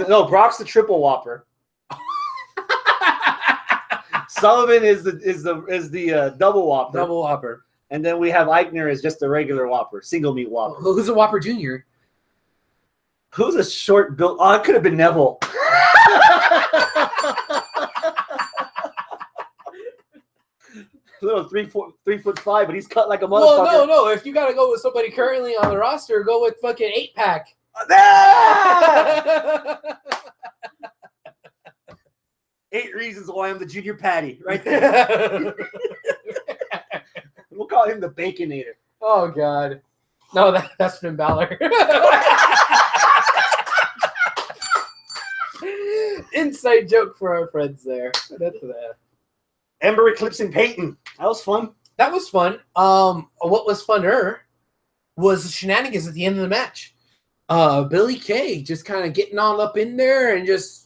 No, Brock's the triple whopper. Sullivan is the double whopper. Double whopper. And then we have Eichner as just a regular whopper, single meat whopper. Who's a Whopper Jr.? Who's a short build? Oh, it could have been Neville. Little 3'5", but he's cut like a motherfucker. Well, no. If you gotta go with somebody currently on the roster, go with fucking 8-pack. Ah! 8 reasons why I'm the Junior Patty, right there. We'll call him the Baconator. Oh God, no, that's Finn Balor. Inside joke for our friends there. Ember eclipsing Peyton. That was fun. That was fun. What was funner was the shenanigans at the end of the match. Billy Kay just kind of getting all up in there and just.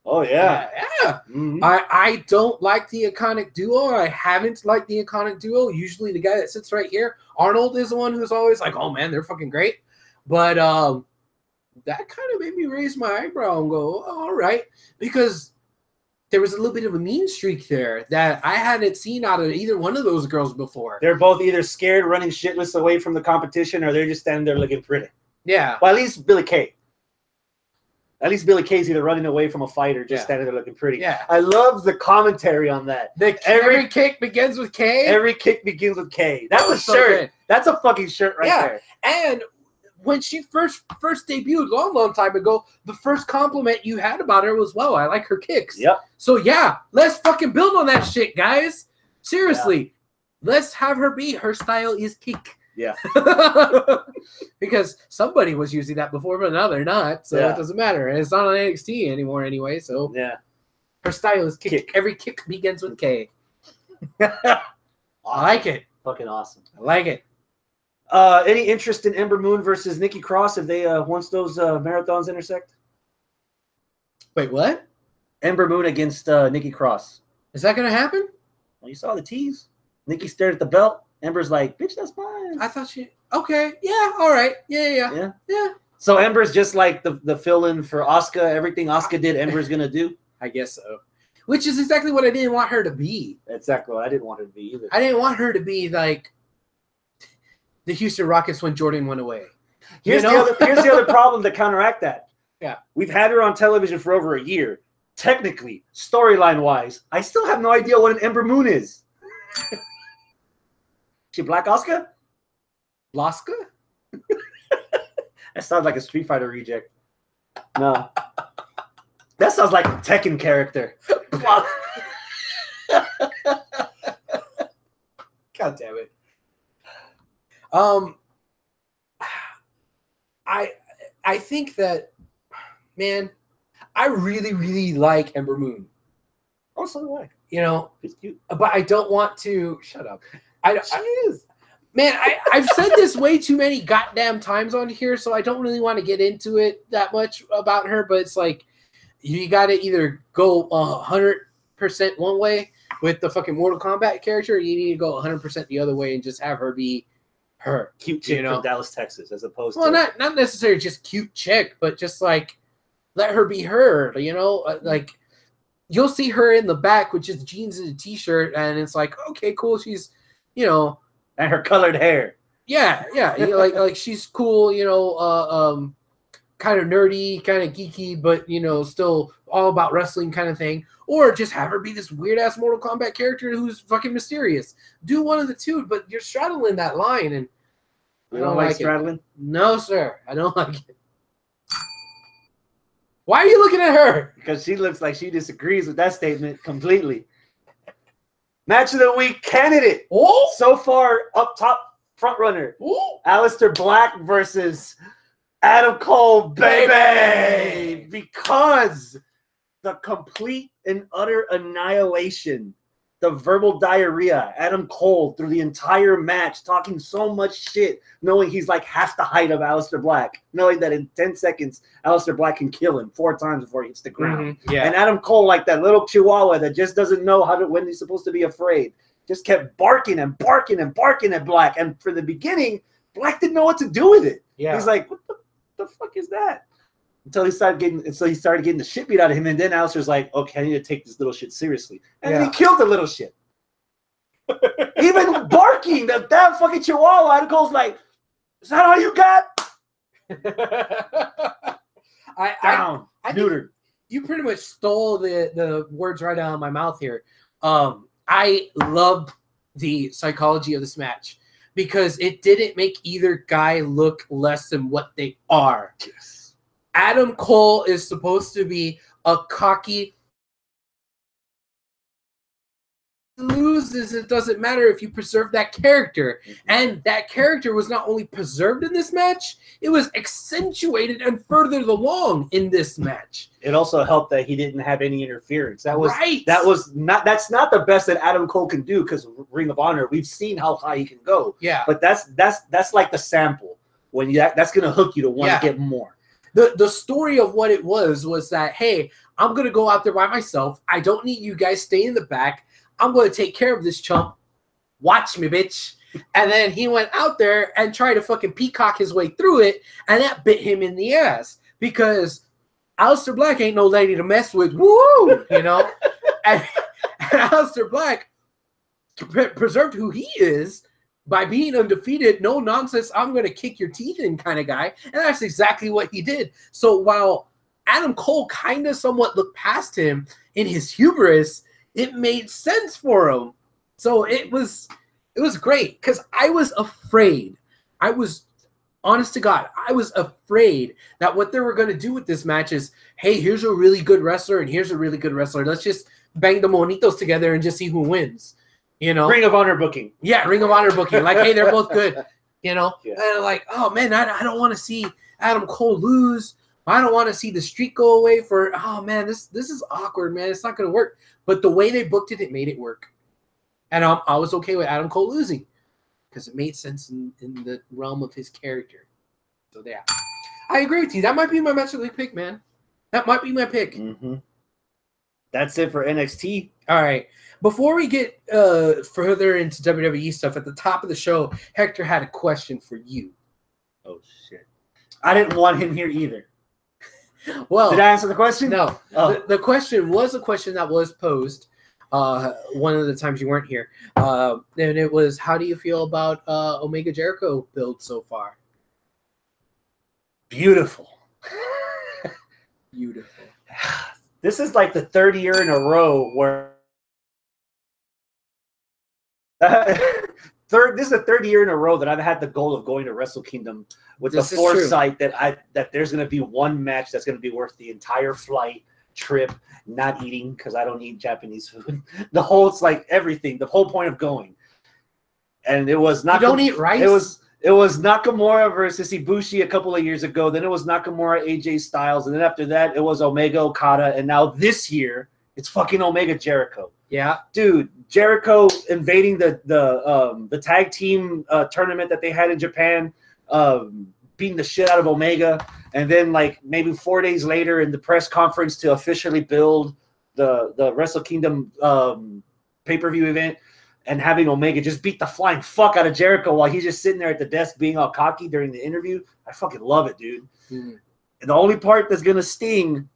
Oh yeah. Mm-hmm. I don't like the Iconic Duo. I haven't liked the Iconic Duo. Usually the guy that sits right here, Arnold, is the one who's always like, "Oh man, they're fucking great." But that kind of made me raise my eyebrow and go, "All right," because there was a little bit of a mean streak there that I hadn't seen out of either one of those girls before. They're both either scared, running shitless away from the competition, or they're just standing there looking pretty. Yeah. Well, at least Billy Kay. At least Billy Kay's either running away from a fight or just standing there looking pretty. Yeah. I love the commentary on that. Every kick begins with K. Every kick begins with K. That's a shirt. Good. That's a fucking shirt right there. And when she first debuted long time ago, the first compliment you had about her was, "Well, I like her kicks." Yep. So yeah, let's fucking build on that shit, guys. Seriously, let's have her be. Her style is kick. Yeah. Because somebody was using that before, but now they're not, so it doesn't matter. And it's not on NXT anymore anyway, so her style is kick. Every kick begins with K. Awesome. I like it. Fucking awesome. I like it. Any interest in Ember Moon versus Nikki Cross if they once those marathons intersect? Wait, what? Ember Moon against Nikki Cross. Is that gonna happen? Well, you saw the tease. Nikki stared at the belt. Ember's like, "Bitch, that's mine." I thought she. Okay, yeah, all right, yeah. So Ember's just like the fill-in for Asuka. Everything Asuka did, Ember's gonna do. I guess so. Which is exactly what I didn't want her to be. Exactly what I didn't want her to be either. I didn't want her to be like the Houston Rockets when Jordan went away. Here's the other problem to counteract that. Yeah. We've had her on television for over a year. Technically, storyline-wise, I still have no idea what an Ember Moon is. She Black Asuka? Laska? That sounds like a Street Fighter reject. No. That sounds like a Tekken character. God damn it. I think that, man, I really like Ember Moon. Oh, so do I. You know, It's cute. but I don't want to shut up. I've said this way too many goddamn times on here, so I don't really want to get into it that much about her, but it's like you got to either go 100% one way with the fucking Mortal Kombat character, or you need to go 100% the other way and just have her be her. Cute chick from Dallas, Texas, as opposed to... Well, not necessarily just cute chick, but just like let her be her, you know? Like you'll see her in the back with just jeans and a t-shirt, and it's like, okay, cool, she's, you know... And her colored hair. Yeah. You know, like she's cool, you know, kind of nerdy, kind of geeky, but, you know, still all about wrestling kind of thing. Or just have her be this weird-ass Mortal Kombat character who's fucking mysterious. Do one of the two, but you're straddling that line, and you don't like straddling? No, sir. I don't like it. Why are you looking at her? Because she looks like she disagrees with that statement completely. Match of the week candidate. Oh! So far, up top, front runner. Oh! Aleister Black versus Adam Cole, baby! Because the complete and utter annihilation, the verbal diarrhea, Adam Cole through the entire match, talking so much shit, knowing he's like half the height of Aleister Black, knowing that in 10 seconds, Aleister Black can kill him 4 times before he hits the ground. Mm-hmm. Yeah. And Adam Cole, like that little chihuahua that just doesn't know when he's supposed to be afraid, just kept barking and barking and barking at Black. And for the beginning, Black didn't know what to do with it. Yeah. He's like, what the fuck is that? Until he started getting the shit beat out of him, and then Aleister's like, okay, I need to take this little shit seriously. And then he killed the little shit. Even barking, that fucking chihuahua, Adam Cole's like, is that all you got? Down, neutered. You pretty much stole the words right out of my mouth here. I loved the psychology of this match because it didn't make either guy look less than what they are. Yes. Adam Cole is supposed to be a cocky... loses, it doesn't matter if you preserve that character. And that character was not only preserved in this match, it was accentuated and furthered along in this match. It also helped that he didn't have any interference. That's not the best that Adam Cole can do, because Ring of Honor, we've seen how high he can go. Yeah. But that's like the sample. When that's gonna hook you to want to get more. The story of what it was that, hey, I'm gonna go out there by myself. I don't need you guys stay in the back. I'm going to take care of this chump. Watch me, bitch. And then he went out there and tried to fucking peacock his way through it, and that bit him in the ass because Aleister Black ain't no lady to mess with. Woo! You know? and Aleister Black preserved who he is by being undefeated, no nonsense, I'm going to kick your teeth in kind of guy. And that's exactly what he did. So while Adam Cole kind of somewhat looked past him in his hubris, it made sense for him. So it was great because I was afraid. I was, honest to God, I was afraid that what they were going to do with this match is, hey, here's a really good wrestler and here's a really good wrestler. Let's just bang the monitos together and just see who wins. You know, Ring of Honor booking. Yeah, Ring of Honor booking. Like, hey, they're both good. You know, Yeah. and like, oh man, I don't want to see Adam Cole lose. I don't want to see the streak go away for. Oh man, this is awkward, man. It's not going to work. But the way they booked it, it made it work. And I was okay with Adam Cole losing because it made sense in the realm of his character. So yeah, I agree with you. That might be my match of the week pick, man. That might be my pick. Mm-hmm. That's it for NXT. All right. Before we get further into WWE stuff, at the top of the show, Hector had a question for you. Oh shit! I didn't want him here either. Well, did I answer the question? No. Oh. The question was a question that was posed one of the times you weren't here. And it was, how do you feel about Omega Jericho build so far? Beautiful. Beautiful. This is like the third year in a row where this is the third year in a row that I've had the goal of going to Wrestle Kingdom with the foresight that there's going to be one match that's going to be worth the entire flight trip, not eating because I don't eat Japanese food. It's like everything. The whole point of going, and it was not. You don't eat rice. It was Nakamura versus Ibushi a couple of years ago. Then it was Nakamura, AJ Styles, and then after that it was Omega Okada, and now this year it's fucking Omega Jericho. Yeah, dude, Jericho invading the tag team tournament that they had in Japan, beating the shit out of Omega, and then like maybe 4 days later in the press conference to officially build the Wrestle Kingdom pay-per-view event, and having Omega just beat the flying fuck out of Jericho while he's just sitting there at the desk being all cocky during the interview. I fucking love it, dude. And the only part that's gonna sting,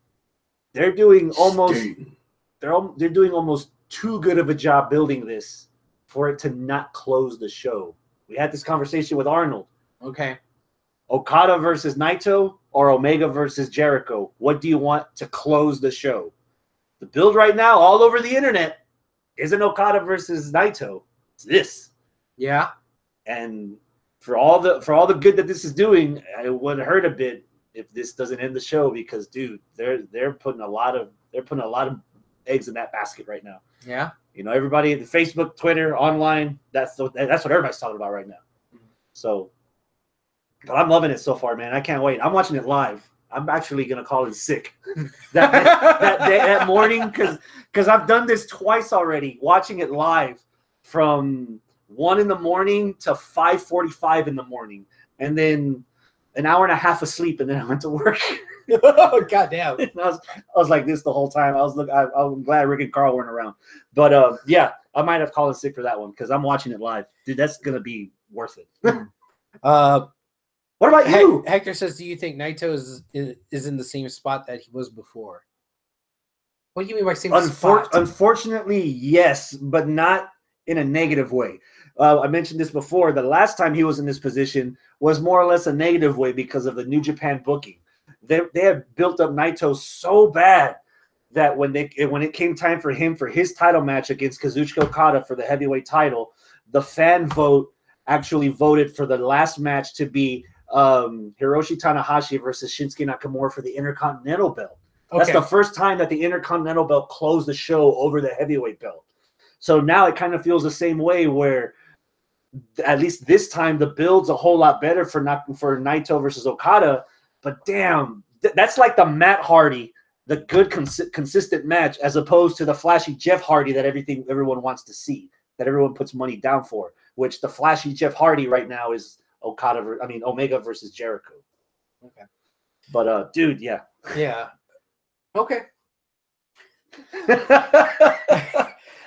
they're doing almost too good of a job building this for it to not close the show. We had this conversation with Arnold. Okay. Okada versus Naito or Omega versus Jericho? What do you want to close the show? The build right now all over the internet isn't Okada versus Naito. It's this. Yeah. And for all the good that this is doing, it would hurt a bit if this doesn't end the show because, dude, they're putting a lot of eggs in that basket right now. Yeah. You know, everybody at the Facebook, Twitter, online, that's what everybody's talking about right now. So, but I'm loving it so far, man. I can't wait. I'm watching it live. I'm actually gonna call in sick that morning because I've done this twice already, watching it live from 1 a.m. to 5:45 in the morning, and then an hour and a half of sleep, and then I went to work. Oh, goddamn! I was like this the whole time. I'm glad Rick and Carl weren't around, but yeah, I might have called in sick for that one because I'm watching it live, dude. That's gonna be worth it. What about you? Hector says, do you think Naito is in the same spot that he was before? What do you mean by same spot? Unfortunately, yes, but not in a negative way. I mentioned this before. The last time he was in this position was more or less a negative way because of the New Japan booking. They had built up Naito so bad that when it came time for his title match against Kazuchika Okada for the heavyweight title, the fan vote actually voted for the last match to be Hiroshi Tanahashi versus Shinsuke Nakamura for the Intercontinental belt. Okay. That's the first time that the Intercontinental belt closed the show over the heavyweight belt. So now it kind of feels the same way where at least this time the build's a whole lot better for Naito versus Okada. But damn, that's like the Matt Hardy, the good consistent match, as opposed to the flashy Jeff Hardy that everyone wants to see, that everyone puts money down for, which the flashy Jeff Hardy right now is Omega versus Jericho. Okay. But dude, yeah. Yeah. Okay.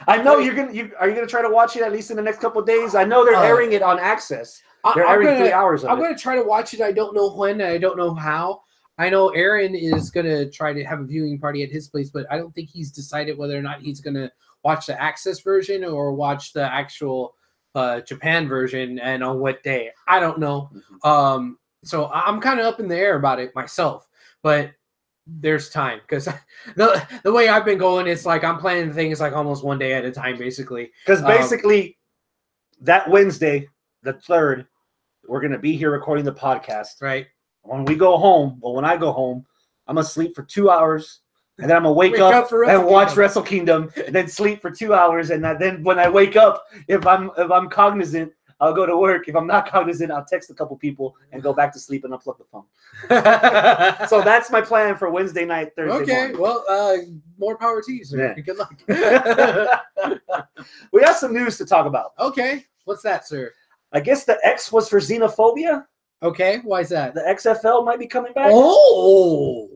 I know are you gonna try to watch it at least in the next couple of days? I know they're airing it on Access. They're airing 3 hours of it. I'm gonna try to watch it. I don't know when and I don't know how. I know Aaron is gonna try to have a viewing party at his place, but I don't think he's decided whether or not he's gonna watch the Access version or watch the actual Japan version and on what day. I don't know. So I'm kind of up in the air about it myself. But there's time because the way I've been going, it's like I'm planning things like almost one day at a time, basically. Because basically, that Wednesday, the 3rd, we're gonna be here recording the podcast. Right. When we go home, when I go home, I'm gonna sleep for 2 hours, and then I'm gonna wake up for and watch Kingdom. Wrestle Kingdom, and then sleep for 2 hours, and then when I wake up, if I'm cognizant, I'll go to work. If I'm not cognizant, I'll text a couple people and go back to sleep and unplug the phone. So that's my plan for Wednesday night, Thursday Okay, morning. well, more power to you, sir. Yeah. Good luck. We got some news to talk about. Okay, what's that, sir? I guess the X was for xenophobia. Okay, why is that? The XFL might be coming back. Oh!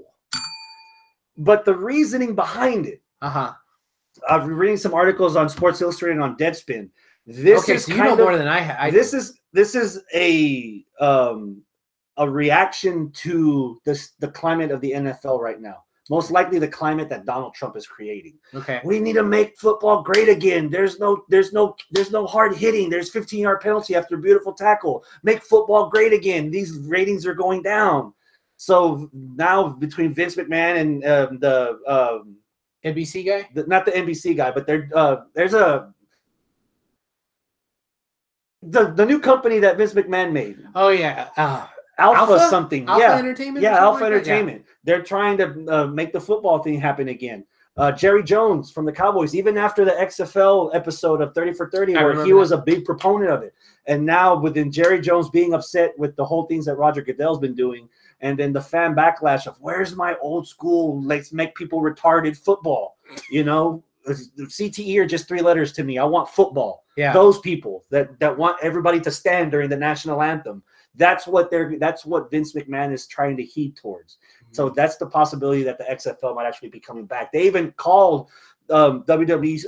But the reasoning behind it, Uh-huh. I've been reading some articles on Sports Illustrated and on Deadspin. This Okay, is so you know more than I have. This is a reaction to the climate of the NFL right now. Most likely the climate that Donald Trump is creating. Okay. We need to make football great again. There's no hard hitting. There's 15-yard penalty after a beautiful tackle. Make football great again. These ratings are going down. So now between Vince McMahon and the NBC guy? not the NBC guy, but there's the new company that Vince McMahon made. Oh yeah, Alpha something. Alpha yeah. Entertainment. Yeah, or something Alpha like that? Entertainment. They're trying to make the football thing happen again. Jerry Jones from the Cowboys, even after the XFL episode of 30 for 30, where he was a big proponent of it. And now within Jerry Jones being upset with the whole things that Roger Goodell's been doing, and then the fan backlash of where's my old school, let's make people retarded football. You know, CTE are just 3 letters to me. I want football. Yeah. Those people that want everybody to stand during the national anthem. That's what Vince McMahon is trying to heed towards. So that's the possibility that the XFL might actually be coming back. They even called WWE's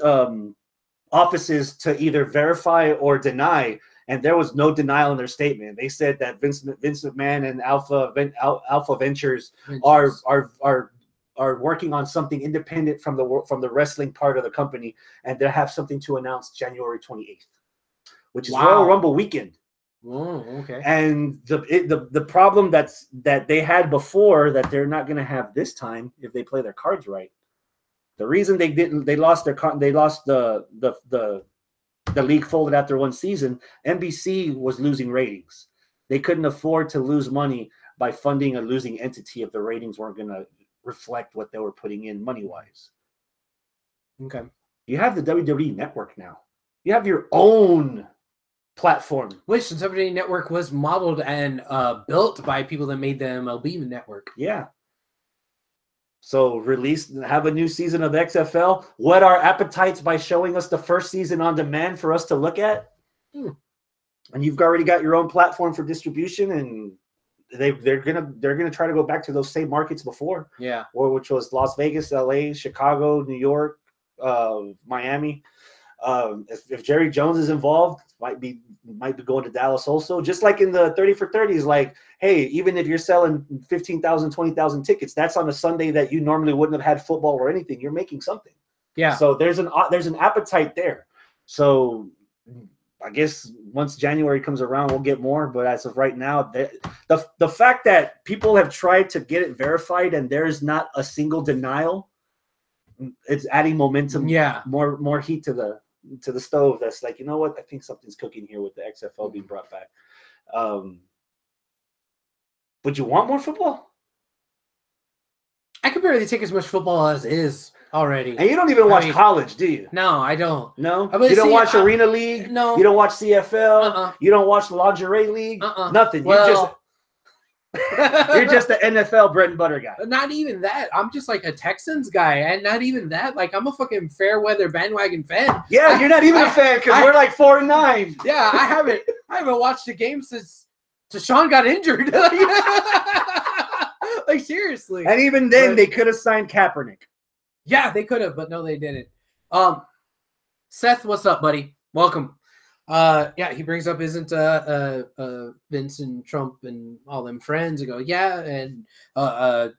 offices to either verify or deny, and there was no denial in their statement. They said that Vince McMahon and Alpha Ventures are working on something independent from the wrestling part of the company, and they have something to announce January 28th, which is Royal Rumble weekend. Oh, okay. And the problem that they had before that they're not going to have this time if they play their cards right. The reason they lost the league folded after one season. NBC was losing ratings. They couldn't afford to lose money by funding a losing entity if the ratings weren't going to reflect what they were putting in money wise. Okay. You have the WWE network now. You have your own platform. Which the WWE network was modeled and built by people that made the MLB network. Yeah. So have a new season of the XFL. Whet our appetites by showing us the first season on demand for us to look at. And you've already got your own platform for distribution, and they're gonna try to go back to those same markets before. Yeah. Or which was Las Vegas, LA, Chicago, New York, Miami. If Jerry Jones is involved, might be going to Dallas also. Just like in the 30 for 30s, like, hey, even if you're selling 15,000, 20,000 tickets, that's on a Sunday that you normally wouldn't have had football or anything. You're making something. Yeah. So there's an appetite there. So I guess once January comes around, we'll get more. But as of right now, the fact that people have tried to get it verified and there's not a single denial, it's adding momentum. Yeah. More heat to the stove. That's like, you know what? I think something's cooking here with the XFL being brought back. Would you want more football? I could barely take as much football as is already. And you don't even watch college, do you? No, I don't. No? You don't watch Arena League? No. You don't watch CFL? You don't watch the Lingerie League? Nothing. Well, you're just the NFL bread and butter guy. Not even that. I'm just like a Texans guy, and not even that. Like, I'm a fucking fair weather bandwagon fan. Yeah, you're not even a fan because we're like 4-9. Yeah, I haven't watched a game since Deshaun got injured. Like, seriously. And even then, they could have signed Kaepernick. Yeah, they could have, but no, they didn't. Seth, what's up, buddy? Welcome. Yeah, he brings up, isn't Vince and Trump and all them friends? I go, yeah, and the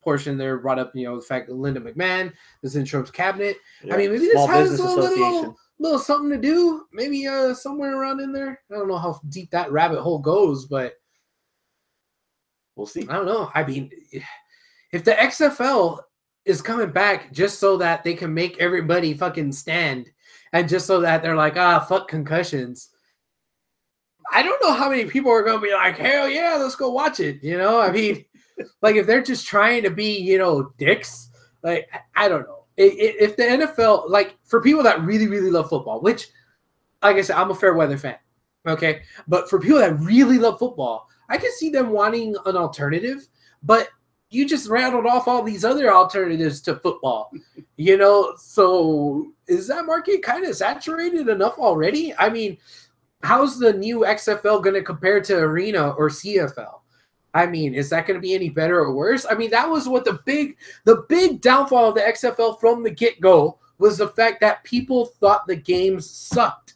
portion there brought up, the fact that Linda McMahon is in Trump's cabinet. Yeah. I mean, maybe this has a little something to do. Maybe somewhere around in there. I don't know how deep that rabbit hole goes, but We'll see. I don't know. I mean, if the XFL is coming back just so that they can make everybody fucking stand and just so that they're like, fuck concussions, I don't know how many people are going to be like, hell yeah, let's go watch it. You know, I mean, like if they're just trying to be, you know, dicks, like, I don't know. If the NFL, like for people that really, really love football, which, like I said, I'm a fair weather fan. Okay. But for people that really love football, I can see them wanting an alternative, but you just rattled off all these other alternatives to football, you know? So is that market kind of saturated enough already? I mean, how's the new XFL going to compare to Arena or CFL? I mean, is that going to be any better or worse? I mean, that was what the big downfall of the XFL from the get-go was, the fact that people thought the games sucked.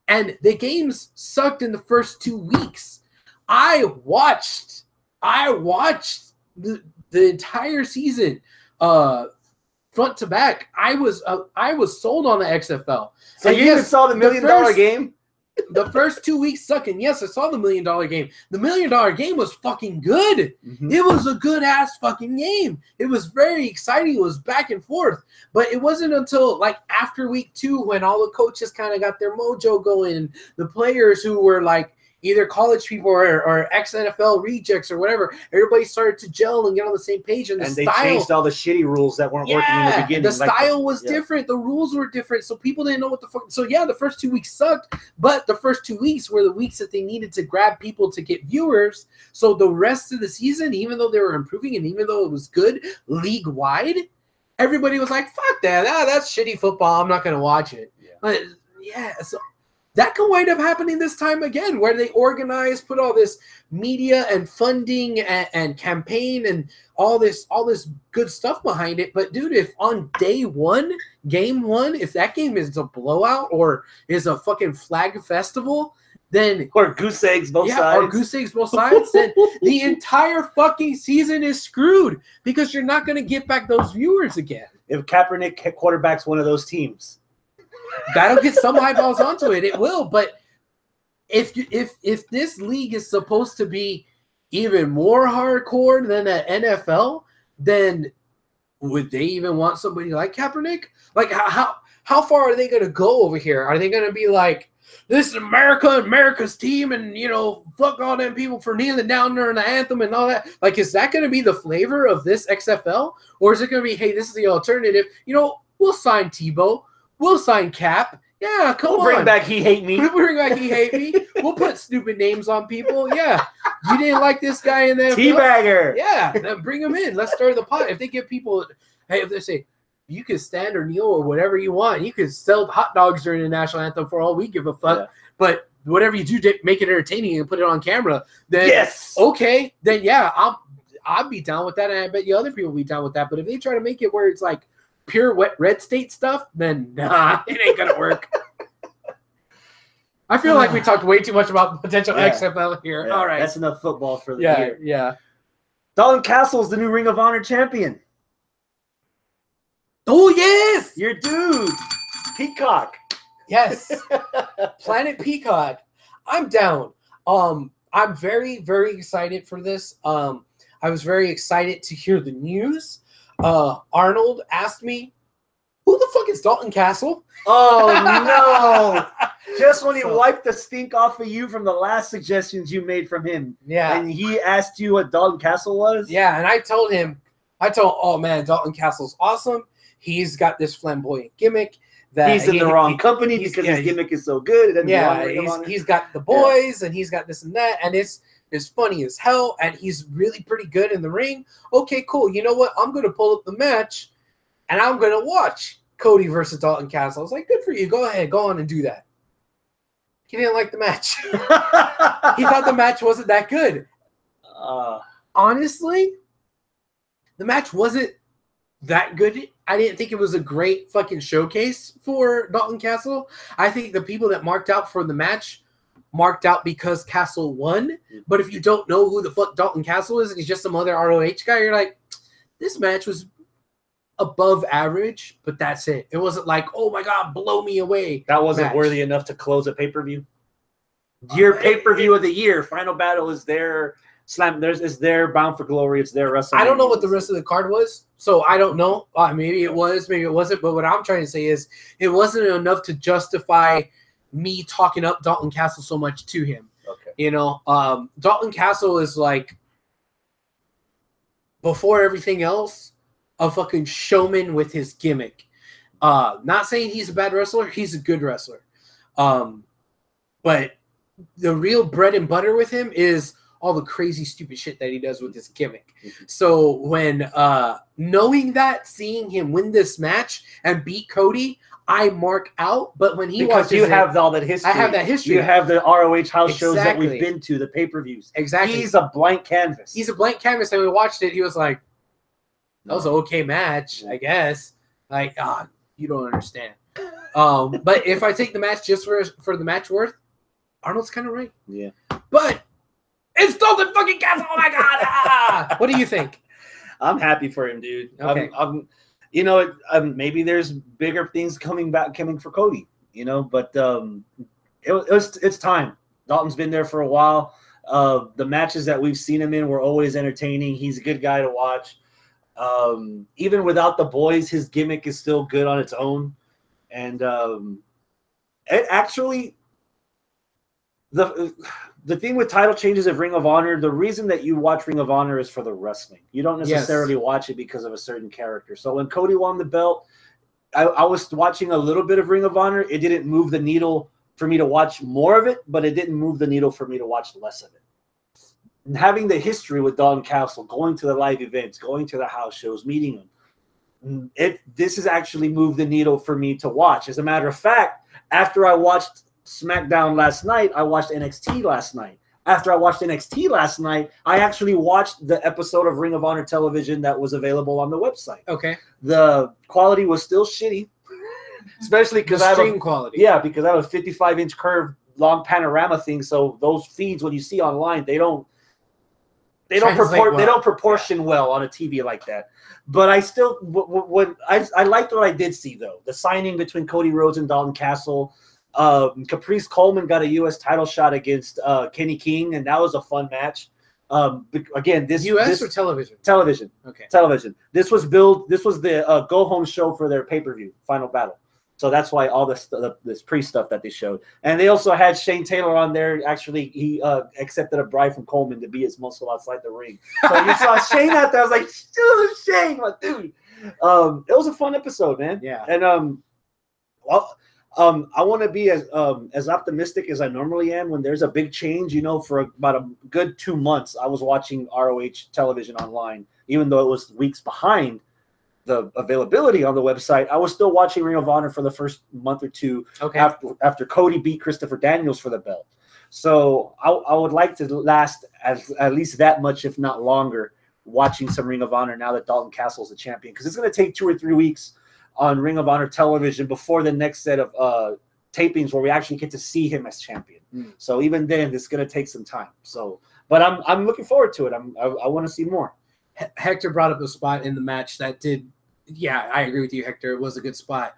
And the games sucked in the first 2 weeks. I watched the entire season front to back. I was sold on the XFL. So and you even saw the $1 million game? The first 2 weeks sucking. Yes, I saw the $1 million game. The $1 million game was fucking good. Mm-hmm. It was a good ass fucking game. It was very exciting. It was back and forth. But it wasn't until like after week 2 when all the coaches kind of got their mojo going, and the players who were like either college people or ex-NFL rejects or whatever, everybody started to gel and get on the same page. And they changed all the shitty rules that weren't working in the beginning. The style was different. The rules were different. So people didn't know what the fuck. So, yeah, the first 2 weeks sucked. But the first 2 weeks were the weeks that they needed to grab people to get viewers. So the rest of the season, even though they were improving and even though it was good league-wide, everybody was like, fuck that. That's shitty football. I'm not going to watch it. So that could wind up happening this time again, where they organize, put all this media and funding and campaign and all this good stuff behind it. But dude, if on day one, game one, if that game is a blowout or is a fucking flag festival, then or goose eggs both sides, or goose eggs both sides, then the entire fucking season is screwed because you're not going to get back those viewers again. If Kaepernick quarterbacks one of those teams. That'll get some eyeballs onto it. It will, but if this league is supposed to be even more hardcore than the NFL, then would they even want somebody like Kaepernick? Like how far are they going to go over here? Are they going to be like, this is America's team, and you know, fuck all them people for kneeling down during the anthem and all that? Like, is that going to be the flavor of this XFL, or is it going to be, hey, this is the alternative? You know, we'll sign Tebow. We'll sign Cap. Yeah, come on. We'll bring back He Hate Me. We'll bring back He Hate Me. We'll put stupid names on people. Yeah. You didn't like this guy in there. Teabagger. Yeah. Then bring him in. Let's stir the pot. If they give people, hey, if they say, you can stand or kneel or whatever you want. You can sell hot dogs during the national anthem for all we give a fuck. Yeah. But whatever you do, make it entertaining and put it on camera. Then, yes. Okay. Then, yeah, I'll be down with that. And I bet you other people will be down with that. But if they try to make it where it's like, pure wet red state stuff, then nah, it ain't gonna work. I feel like we talked way too much about potential XFL here. Yeah, all right, that's enough football for the year. Yeah. Dalton Castle's the new Ring of Honor champion. Oh yes, your dude, Peacock. Yes, Planet Peacock. I'm down. I'm very, very excited for this. I was very excited to hear the news. Arnold asked me, who the fuck is Dalton Castle? Oh, no. Just when he wiped the stink off of you from the last suggestions you made from him. Yeah. And he asked you what Dalton Castle was? Yeah, and I told, oh, man, Dalton Castle's awesome. He's got this flamboyant gimmick. That he's in the wrong company because his gimmick is so good. He's got the boys, and he's got this and that, and it's funny as hell, and he's really pretty good in the ring. Okay, cool. You know what? I'm going to pull up the match, and I'm going to watch Cody versus Dalton Castle. I was like, good for you. Go ahead. Go on and do that. He didn't like the match. He thought the match wasn't that good. Honestly, the match wasn't that good. I didn't think it was a great fucking showcase for Dalton Castle. I think the people that marked out for the match marked out because Castle won. But if you don't know who the fuck Dalton Castle is and he's just some other ROH guy, you're like, this match was above average, but that's it. It wasn't like, oh my God, blow me away. That wasn't worthy enough to close a pay-per-view. Your pay-per-view of the year. Final Battle is their Slam. It's their Bound for Glory. It's their WrestleMania. I don't know what the rest of the card was, so I don't know. Maybe it was, maybe it wasn't. But what I'm trying to say is, it wasn't enough to justify me talking up Dalton Castle so much to him. Okay. You know, Dalton Castle is like, before everything else, a fucking showman with his gimmick. Not saying he's a bad wrestler. He's a good wrestler. But the real bread and butter with him is all the crazy, stupid shit that he does with his gimmick. Mm-hmm. So when knowing that, seeing him win this match and beat Cody, I mark out. But when he because watches you have all that history. I have that history. You have the ROH house shows that Exactly. we've been to, the pay-per-views. Exactly. He's a blank canvas. He's a blank canvas, and we watched it. He was like, that was an okay match, I guess. Like, you don't understand. But if I take the match just for the match worth, Arnold's kind of right. Yeah. But it's Dalton fucking Castle. Oh my god! What do you think? I'm happy for him, dude. Okay. I'm you know, maybe there's bigger things coming for Cody. You know, but it's time. Dalton's been there for a while. The matches that we've seen him in were always entertaining. He's a good guy to watch. Even without the boys, his gimmick is still good on its own. And it actually, the thing with title changes of Ring of Honor, the reason that you watch Ring of Honor is for the wrestling. You don't necessarily watch it because of a certain character. So when Cody won the belt, I was watching a little bit of Ring of Honor. It didn't move the needle for me to watch more of it, but it didn't move the needle for me to watch less of it. And having the history with Dalton Castle, going to the live events, going to the house shows, meeting him, this has actually moved the needle for me to watch. As a matter of fact, after I watched SmackDown last night, I watched NXT last night. After I watched NXT last night, I actually watched the episode of Ring of Honor television that was available on the website. Okay. The quality was still shitty, especially because I have stream quality. Yeah, because I have a 55-inch curved long panorama thing. So those feeds, when you see online, they don't proportion well on a TV like that. But I still, I liked what I did see though. The signing between Cody Rhodes and Dalton Castle. Caprice Coleman got a U.S. title shot against Kenny King, and that was a fun match. Again, this U.S. or television? Television. Okay. Television. This was the go home show for their pay-per-view Final Battle. So that's why all this pre-stuff that they showed. And they also had Shane Taylor on there. Actually, he accepted a bribe from Coleman to be his muscle outside the ring. So you saw Shane out there. I was like, Shane, my dude. It was a fun episode, man. Yeah. And I want to be as optimistic as I normally am when there's a big change. You know, for about a good 2 months, I was watching ROH television online, even though it was weeks behind the availability on the website. I was still watching Ring of Honor for the first month or two. Okay. After Cody beat Christopher Daniels for the belt. So I would like to last at least that much, if not longer, watching some Ring of Honor now that Dalton Castle is the champion, because it's going to take 2 or 3 weeks on Ring of Honor television before the next set of tapings where we actually get to see him as champion. So even then, it's going to take some time. So, but I'm looking forward to it. I want to see more. Hector brought up a spot in the match that did. Yeah, I agree with you, Hector. It was a good spot.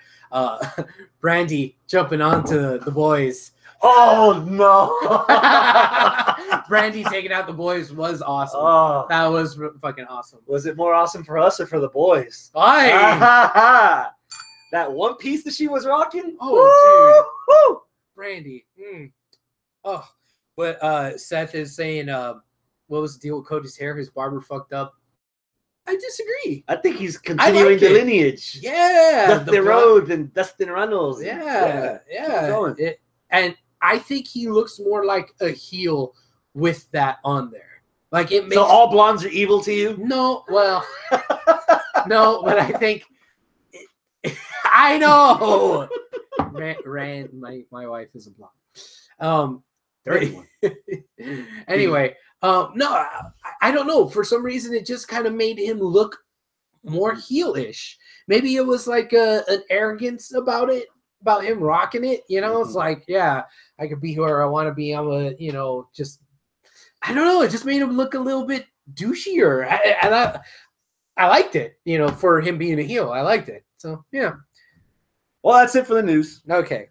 Brandy jumping onto the boys. Oh no! Brandy taking out the boys was awesome. Oh. That was fucking awesome. Was it more awesome for us or for the boys? Aye. That one piece that she was rocking. Oh, woo! dude. Brandy. Oh, but Seth is saying, what was the deal with Cody's hair? His barber fucked up. I disagree. I think he's continuing the lineage. Yeah. Dustin Rhodes and Dustin Runnels. Yeah. And I think he looks more like a heel with that on there. Like it makes. So all blondes are evil to you? No, well, no, but I think I know. Rand, my wife is a blonde. Dirty one. Anyway, no, I don't know. For some reason, it just kind of made him look more heelish. Maybe it was like an arrogance about it, about him rocking it. You know, it's like, yeah, I could be whoever I want to be. I'm a, just, I don't know. It just made him look a little bit douchier. And I liked it, for him being a heel. I liked it. So, yeah. Well, that's it for the news. Okay.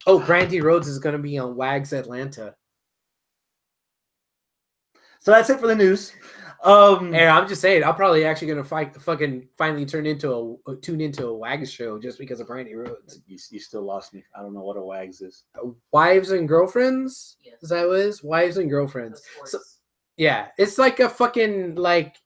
Oh, Brandy Rhodes is going to be on Wags Atlanta. So that's it for the news. And I'm just saying, I'm probably actually gonna fucking finally tune into a WAGs show just because of Brandy Rhodes. You still lost me. I don't know what a WAGs is. Wives and Girlfriends? Yes. Is that what it is? Wives and Girlfriends. Of So, course. yeah, it's like a fucking like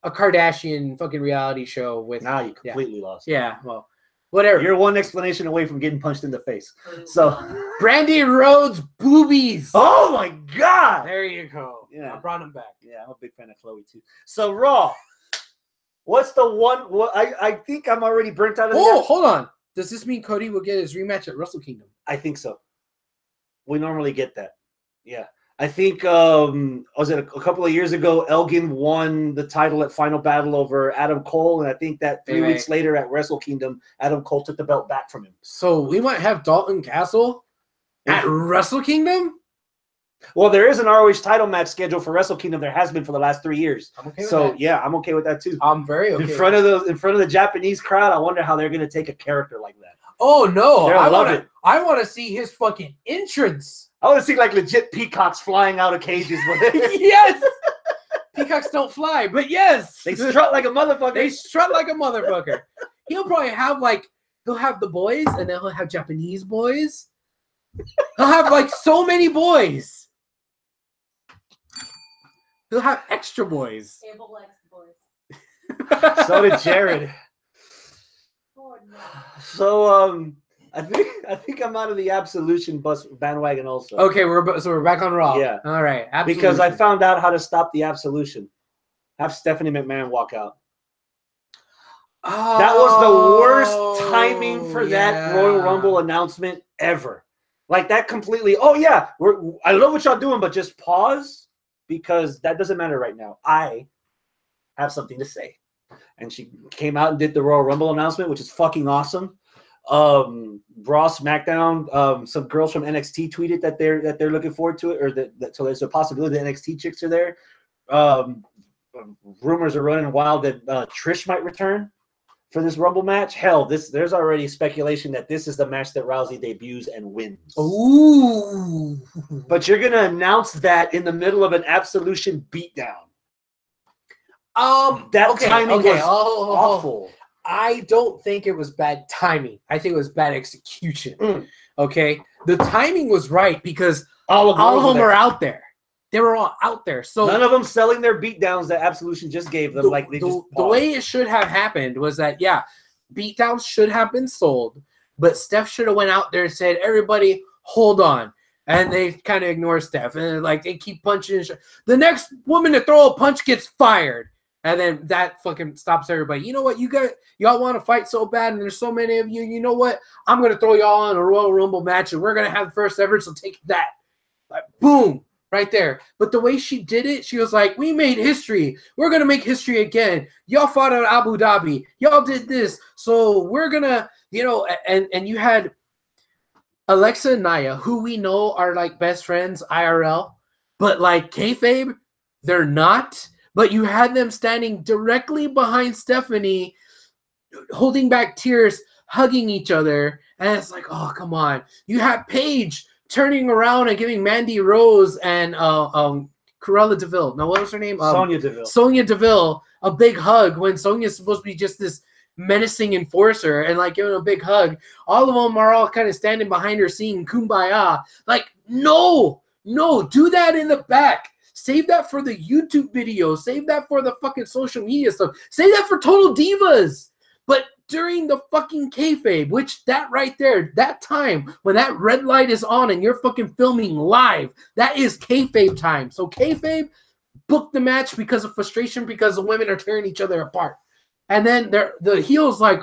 a Kardashian fucking reality show with. Now you completely lost me. Yeah, well, whatever. You're one explanation away from getting punched in the face. So, Brandy Rhodes boobies. oh my God! There you go. Yeah. I brought him back. Yeah, I'm a big fan of Chloe too. So Raw, what's the one? What I think I'm already burnt out of. Oh, hold on. Does this mean Cody will get his rematch at Wrestle Kingdom? I think so. We normally get that. Yeah. I think was it a couple of years ago, Elgin won the title at Final Battle over Adam Cole, and I think that 3 weeks later at Wrestle Kingdom, Adam Cole took the belt back from him. So we might have Dalton Castle at Wrestle Kingdom? Well, there is an ROH title match scheduled for Wrestle Kingdom. There has been for the last 3 years. I'm okay with so that. yeah, I'm okay with that too. I'm very okay. In front of the Japanese crowd, I wonder how they're gonna take a character like that. Oh no, I love it. I want to see his fucking entrance. I want to see like legit peacocks flying out of cages. Yes. Peacocks don't fly, but yes, They strut like a motherfucker. They strut like a motherfucker. He'll probably have he'll have the boys, and then he'll have Japanese boys. He'll have like so many boys. He'll have extra boys. Abel likes boys. So did Jared. Oh no. So I think I'm out of the Absolution bus bandwagon also. Okay, we're back on Raw. Yeah. All right. Absolution. Because I found out how to stop the Absolution. Have Stephanie McMahon walk out. Oh, That was the worst timing for that Royal Rumble announcement ever. Like that completely. Oh yeah, I love what y'all doing, but just pause because that doesn't matter right now. I have something to say. And she came out and did the Royal Rumble announcement, which is fucking awesome. Raw, SmackDown, some girls from NXT tweeted that they're looking forward to it, or that so there's a possibility the NXT chicks are there. Rumors are running wild that Trish might return for this Rumble match. Hell, there's already speculation that this is the match that Rousey debuts and wins. Ooh. But you're gonna announce that in the middle of an Absolution beatdown. That timing was awful. I don't think it was bad timing. I think it was bad execution. Okay, the timing was right because all of them are out there. They were all out there. So none of them selling their beatdowns that Absolution just gave them. The way it should have happened was that beatdowns should have been sold, but Steph should have went out there and said, "Everybody, hold on." And they kind of ignore Steph, and they keep punching. The next woman to throw a punch gets fired. And then that fucking stops everybody. You know what? Y'all want to fight so bad, and there's so many of you. You know what? I'm going to throw y'all in a Royal Rumble match, and we're going to have the first ever, so take that. Like, boom, right there. But the way she did it, she was like, we made history. We're going to make history again. Y'all fought at Abu Dhabi. Y'all did this. So we're going to, and you had Alexa and Nia, who we know are like best friends, IRL. But like kayfabe, they're not. But you had them standing directly behind Stephanie, holding back tears, hugging each other. And it's like, oh, come on. You have Paige turning around and giving Mandy Rose and Cruella DeVille. No, what was her name? Sonya Deville. Sonya Deville, a big hug when Sonya's supposed to be just this menacing enforcer and like giving a big hug. All of them are all kind of standing behind her singing Kumbaya. Like, no, do that in the back. Save that for the YouTube video. Save that for the fucking social media stuff. Save that for Total Divas. But during the fucking kayfabe, which that right there, that time when that red light is on and you're fucking filming live, that is kayfabe time. So kayfabe, book the match because of frustration because the women are tearing each other apart. And then the heel's like,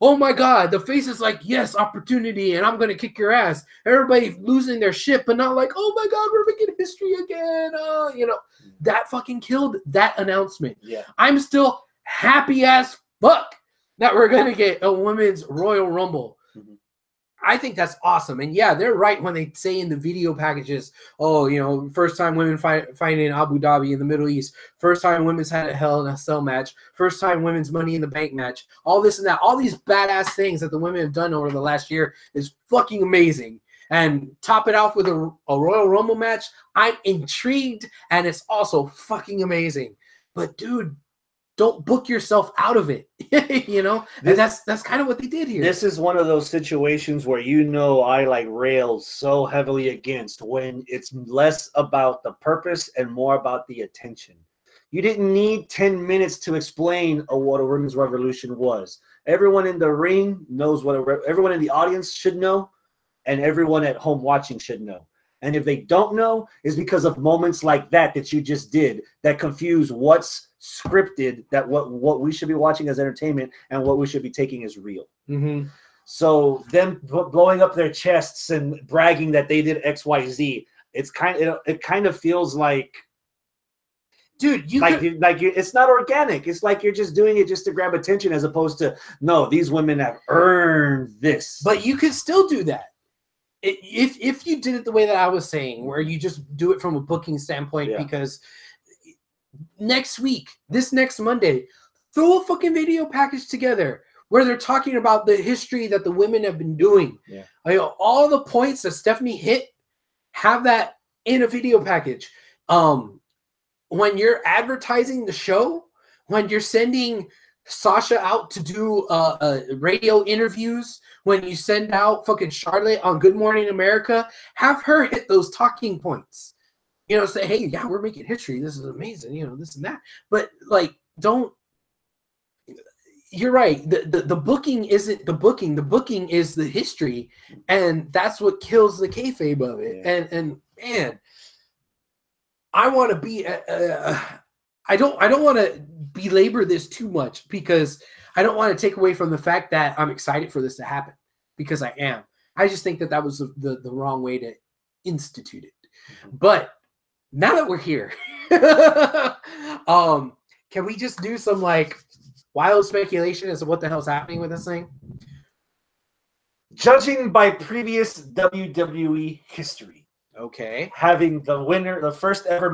oh my God, the face is like, yes, opportunity, and I'm going to kick your ass. Everybody losing their shit, but not like, oh my God, we're making history again. That fucking killed that announcement. Yeah. I'm still happy as fuck that we're going to get a women's Royal Rumble. Mm-hmm. I think that's awesome. And yeah, they're right when they say in the video packages, first time women fighting in Abu Dhabi in the Middle East, first time women's had a Hell in a Cell match, first time women's Money in the Bank match, all this and that, all these badass things that the women have done over the last year is fucking amazing. and top it off with a Royal Rumble match, I'm intrigued, and it's also fucking amazing. But dude, don't book yourself out of it. You know, and that's kind of what they did here. This is one of those situations where I like rail so heavily against when it's less about the purpose and more about the attention. You didn't need 10 minutes to explain what a women's revolution was. Everyone in the ring knows everyone in the audience should know, and everyone at home watching should know. And if they don't know, it's because of moments like that you just did that confuse what's scripted, that what we should be watching as entertainment and what we should be taking as real. Mm-hmm. So them blowing up their chests and bragging that they did XYZ, it kind of feels like, dude, it's not organic. It's like you're just doing it just to grab attention, as opposed to, no, these women have earned this. But you could still do that. If you did it the way that I was saying, where you just do it from a booking standpoint, because next Monday, throw a fucking video package together where they're talking about the history that the women have been doing. Yeah. All the points that Stephanie hit, have that in a video package. When you're advertising the show, when you're sending Sasha out to do radio interviews, when you send out fucking Charlotte on Good Morning America, have her hit those talking points. You know, say, hey, yeah, we're making history. This is amazing. You know, this and that. But like, don't. You're right. The booking isn't the booking. The booking is the history, and that's what kills the kayfabe of it. Yeah. And man, I want to be. I don't want to belabor this too much, because I don't want to take away from the fact that I'm excited for this to happen, because I am. I just think that was the wrong way to institute it. Mm-hmm. But now that we're here, can we just do some like wild speculation as to what the hell's happening with this thing? Judging by previous WWE history, okay, having the winner, the first ever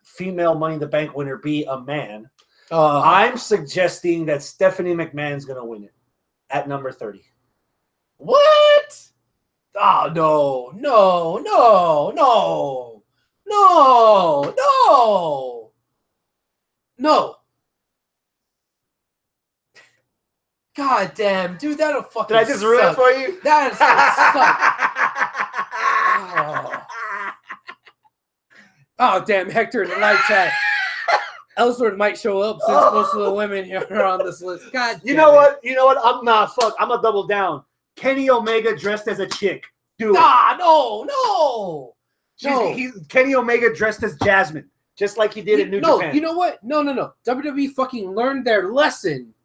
female Money in the Bank winner, be a man, I'm suggesting that Stephanie McMahon's going to win it at number 30. What? Oh, no. God damn, dude, that'll fucking Did I just ruin it for you? That is gonna suck. Oh, damn, Hector in the live chat. Ellsworth might show up since most of the women here are on this list. God damn. You know what? I'm not. Fuck. I'm gonna double down. Kenny Omega dressed as a chick. Do it. No. Kenny Omega dressed as Jasmine, just like he did in New Japan. You know what? No. WWE fucking learned their lesson.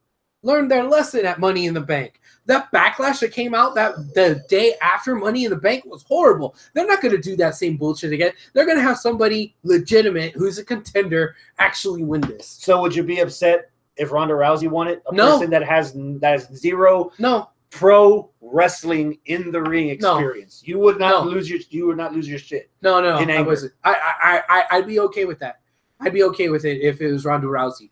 At Money in the Bank. That backlash that came out the day after Money in the Bank was horrible. They're not going to do that same bullshit again. They're going to have somebody legitimate who's a contender actually win this. So would you be upset if Ronda Rousey won it? Person that has zero pro wrestling in the ring experience. You would not lose your shit. No, I wasn't. I'd be okay with that. I'd be okay with it if it was Ronda Rousey,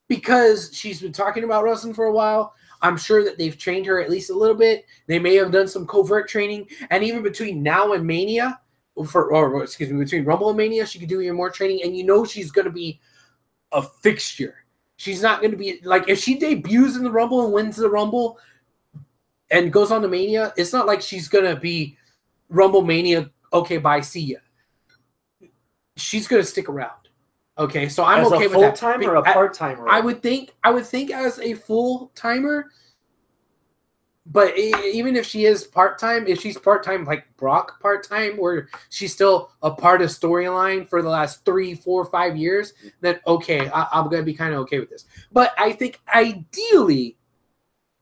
because she's been talking about wrestling for a while. I'm sure that they've trained her at least a little bit. They may have done some covert training, and even between now and Mania, between Rumble and Mania, she could do even more training. And she's going to be a fixture. She's not going to be like, if she debuts in the Rumble and wins the Rumble and goes on to Mania, it's not like she's going to be Rumble Mania. Okay, bye, see ya. She's going to stick around. Okay, so I'm okay with that. As a full-timer or a part-timer? I would think as a full-timer, but even if she is part-time, if she's part-time like Brock part-time, where she's still a part of storyline for the last 3, 4, 5 years, then okay, I'm going to be kind of okay with this. But I think ideally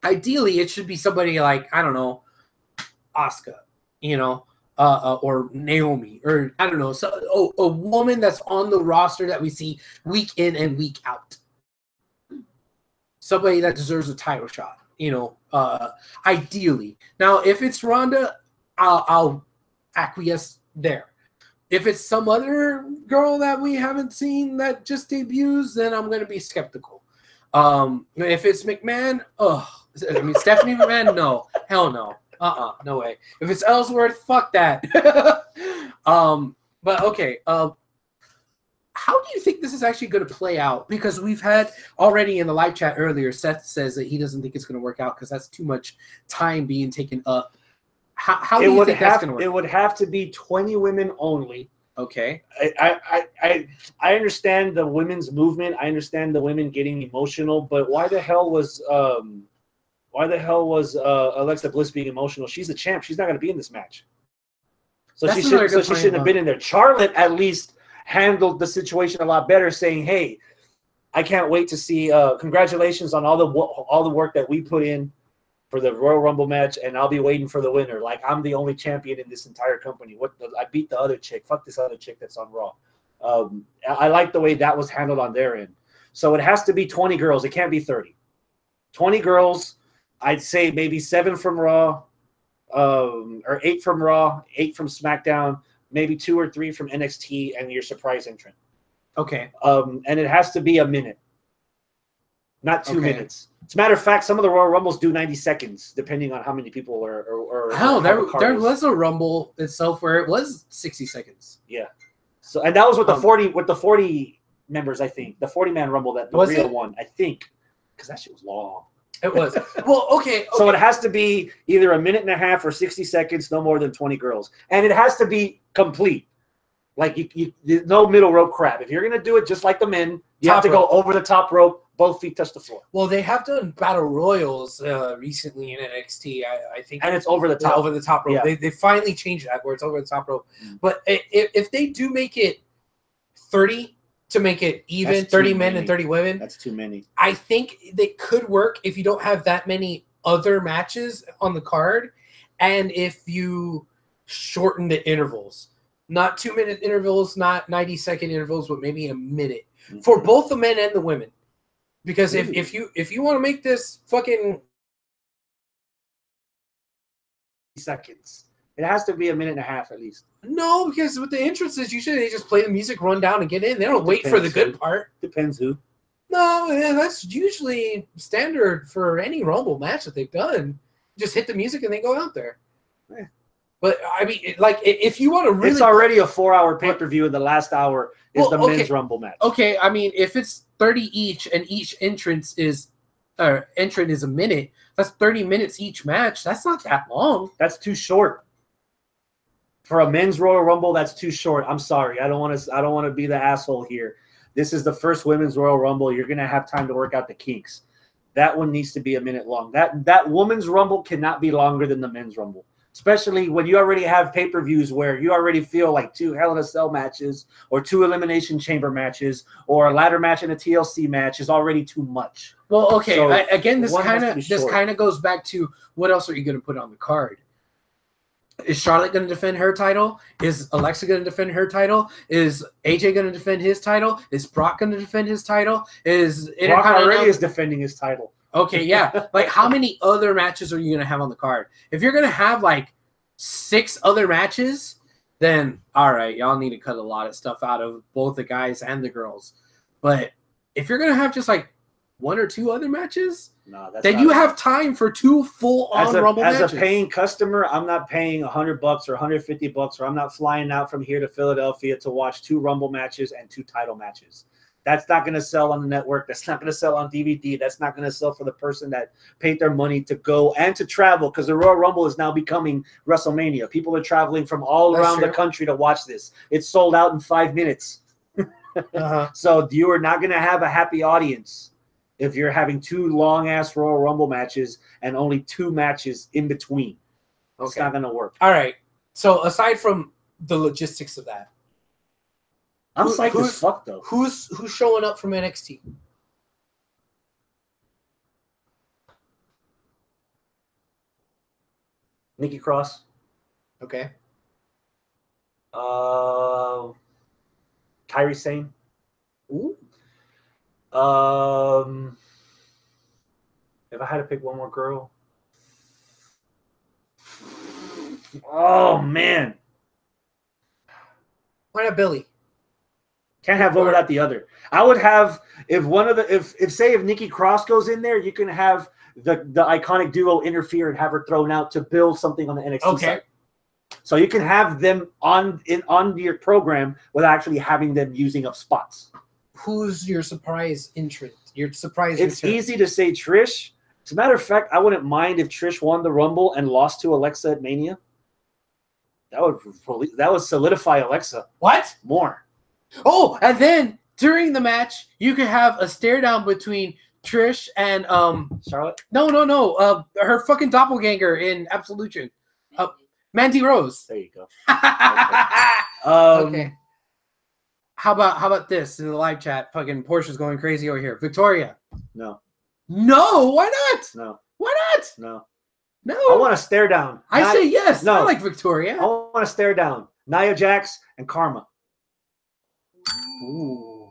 it should be somebody like, I don't know, Asuka, or Naomi, or I don't know, so a woman that's on the roster that we see week in and week out. Somebody that deserves a title shot, ideally. Now, if it's Ronda, I'll acquiesce there. If it's some other girl that we haven't seen that just debuts, then I'm going to be skeptical. If it's McMahon, Stephanie McMahon, no. Hell no. No way. If it's Ellsworth, fuck that. But okay. How do you think this is actually going to play out? Because we've had already in the live chat earlier, Seth says that he doesn't think it's going to work out because that's too much time being taken up. How do you think that's going to work? It would have to be 20 women only. Okay. I understand the women's movement. I understand the women getting emotional, but why the hell was Alexa Bliss being emotional? She's the champ. She's not going to be in this match. So she shouldn't have been in there. Charlotte at least handled the situation a lot better, saying, "Hey, I can't wait to see. Congratulations on all the work that we put in for the Royal Rumble match, and I'll be waiting for the winner. Like, I'm the only champion in this entire company. I beat the other chick. Fuck this other chick that's on Raw." I like the way that was handled on their end. So it has to be 20 girls. It can't be 30. 20 girls. I'd say maybe 7 from Raw, or 8 from Raw, 8 from SmackDown, maybe 2 or 3 from NXT, and your surprise entrant. Okay. And it has to be a minute, not 2 minutes. As a matter of fact, some of the Royal Rumbles do 90 seconds, depending on how many people are. Hell, there was a Rumble itself where it was 60 seconds. Yeah. So, and that was with the 40 members, I think. The 40-man Rumble that the real one, I think, because that shit was long. It was. Well, okay. So it has to be either a minute and a half or 60 seconds, no more than 20 girls. And it has to be complete. Like, no middle rope crap. If you're going to do it just like the men, you have to go over the top rope, both feet touch the floor. Well, they have done battle royals recently in NXT, I think. And it's over the top. Over the top rope. Yeah. They finally changed that where it's over the top rope. But if they do make it 30 to make it even, 30 men and 30 women. That's too many. I think they could work if you don't have that many other matches on the card and if you shorten the intervals. Not 2-minute intervals, not 90-second intervals, but maybe a minute for both the men and the women. Because if you want to make this fucking seconds, it has to be a minute and a half at least. No, because with the entrances, usually they just play the music, run down, and get in. They don't wait for the good part. Depends who. No, that's usually standard for any Rumble match that they've done. Just hit the music and they go out there. Yeah. But I mean, like, if you want to really, it's already a 4-hour pay-per-view, and the last hour is the men's Rumble match. Okay, I mean, if it's 30 each, and each entrant is a minute, that's 30 minutes each match. That's not that long. That's too short. For a men's Royal Rumble, that's too short. I'm sorry. I don't want to be the asshole here. This is the first women's Royal Rumble. You're gonna have time to work out the kinks. That one needs to be a minute long. That women's Rumble cannot be longer than the men's Rumble. Especially when you already have pay-per-views where you already feel like 2 Hell in a Cell matches or 2 Elimination Chamber matches or a ladder match and a TLC match is already too much. Well, okay. So again, this kind of goes back to what else are you going to put on the card? Is Charlotte going to defend her title? Is Alexa going to defend her title? Is AJ going to defend his title? Is Brock going to defend his title? Is Brock already is defending his title? Okay, yeah. Like, how many other matches are you going to have on the card? If you're going to have, like, 6 other matches, then, all right, y'all need to cut a lot of stuff out of both the guys and the girls. But if you're going to have just, like, 1 or 2 other matches, then you have time for 2 full-on Rumble matches. As a paying customer, I'm not paying $100 or $150, or I'm not flying out from here to Philadelphia to watch 2 Rumble matches and 2 title matches. That's not going to sell on the network. That's not going to sell on DVD. That's not going to sell for the person that paid their money to go and to travel, because the Royal Rumble is now becoming WrestleMania. People are traveling from all around the country to watch this. It's sold out in 5 minutes. So you are not going to have a happy audience if you're having 2 long-ass Royal Rumble matches and only 2 matches in between. It's not going to work. All right. So aside from the logistics of that, I'm psyched as fuck, though. Who's showing up from NXT? Nikki Cross. Okay. Kairi Sane. Ooh. If I had to pick one more girl. Oh, man. Why not Billy? Can't have one without the other. I would have, if Nikki Cross goes in there, you can have the iconic duo interfere and have her thrown out to build something on the NXT side. So you can have them on your program without actually having them using up spots. Who's your surprise entrant? Your surprise It's return? easy to say Trish. As a matter of fact, I wouldn't mind if Trish won the Rumble and lost to Alexa at Mania. That would solidify Alexa. What? More. Oh, and then during the match, you could have a stare down between Trish and Charlotte? No. Her fucking doppelganger in Absolution. Mandy Rose. There you go. Okay. How about this in the live chat? Fucking Portia's going crazy over here. Victoria. No. No, why not? No. Why not? No. No. I want to stare down. I say yes. No. I like Victoria. I want to stare down. Nia Jax and Karma. Ooh.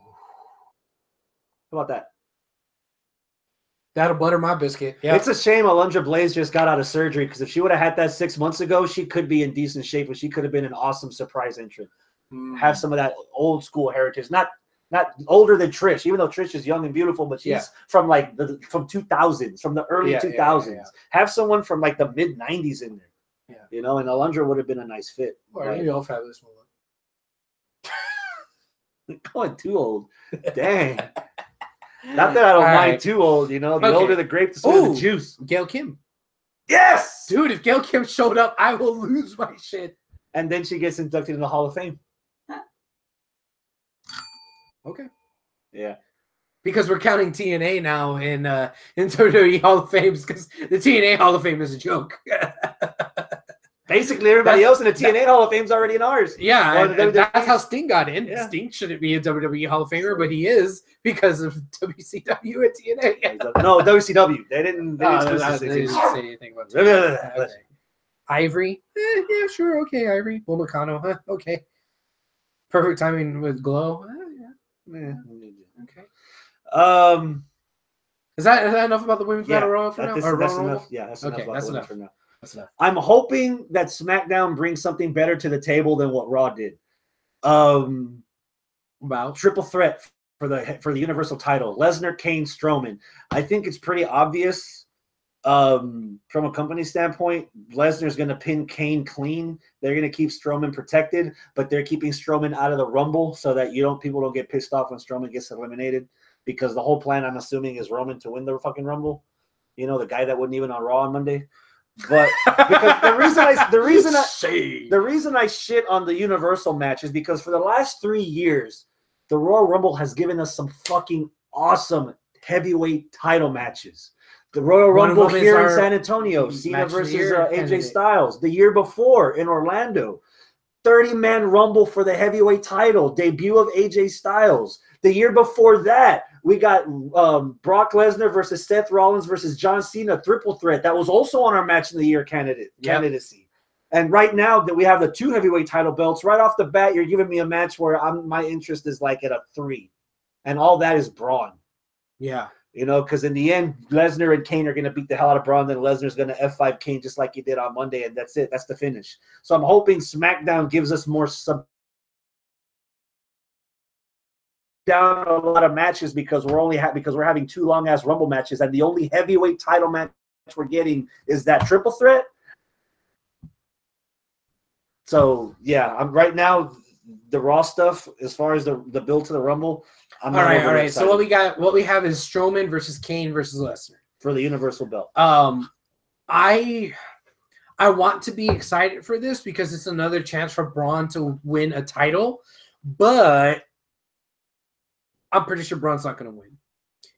How about that? That'll butter my biscuit. Yeah. It's a shame Alundra Blaze just got out of surgery, because if she would have had that 6 months ago, she could be in decent shape, and she could have been an awesome surprise entrant. Have some of that old school heritage. Not older than Trish, even though Trish is young and beautiful, but she's from like from 2000s, from the early 2000s. Yeah. Have someone from like the mid 90s in there. Yeah. You know, and Alundra would have been a nice fit. Or maybe I'll have this one. Going too old. Dang. Not that I don't mind too old, you know. The older the grape, the sweeter the juice. Gail Kim. Yes! Dude, if Gail Kim showed up, I will lose my shit. And then she gets inducted in the Hall of Fame. Okay. Yeah. Because we're counting TNA now in WWE Hall of Fame, because the TNA Hall of Fame is a joke. Basically, everybody else in the TNA Hall of Fame is already in ours. Yeah, and that's how Sting got in. Yeah. Sting shouldn't be a WWE Hall of Famer, but he is because of WCW and TNA. No, WCW. They didn't say anything about TNA. Okay. Ivory? Yeah, sure. Okay, Ivory. Bull Nakano. Huh? Okay. Perfect timing with Glow. Yeah. Okay. Is that enough about the Women's Battle Royal for now? That's enough. Yeah, that's enough. Okay, that's enough for now. I'm hoping that SmackDown brings something better to the table than what Raw did. Wow. Triple threat for the Universal title. Lesnar, Kane, Strowman. I think it's pretty obvious from a company standpoint. Lesnar's going to pin Kane clean. They're going to keep Strowman protected, but they're keeping Strowman out of the Rumble so that people don't get pissed off when Strowman gets eliminated, because the whole plan, I'm assuming, is Roman to win the fucking Rumble. You know, the guy that wasn't even on Raw on Monday. But because the reason I shit on the Universal match is because for the last 3 years, the Royal Rumble has given us some fucking awesome heavyweight title matches. The Royal Rumble here in San Antonio, Cena versus AJ Styles. The year before in Orlando, 30-man Rumble for the heavyweight title, debut of AJ Styles. The year before that, we got Brock Lesnar versus Seth Rollins versus John Cena, triple threat. That was also on our match of the year candidacy. And right now that we have the 2 heavyweight title belts, right off the bat, you're giving me a match where my interest is like at a 3. And all that is Braun. Yeah. You know, because in the end, Lesnar and Kane are going to beat the hell out of Braun. Then Lesnar's going to F5 Kane just like he did on Monday. And that's it. That's the finish. So I'm hoping SmackDown gives us more down a lot of matches, because we're having 2 long ass Rumble matches, and the only heavyweight title match we're getting is that triple threat. So yeah, I'm right now the Raw stuff as far as the build to the Rumble. All right. So what we have is Strowman versus Kane versus Lesnar for the Universal belt. I want to be excited for this because it's another chance for Braun to win a title, but I'm pretty sure Braun's not going to win,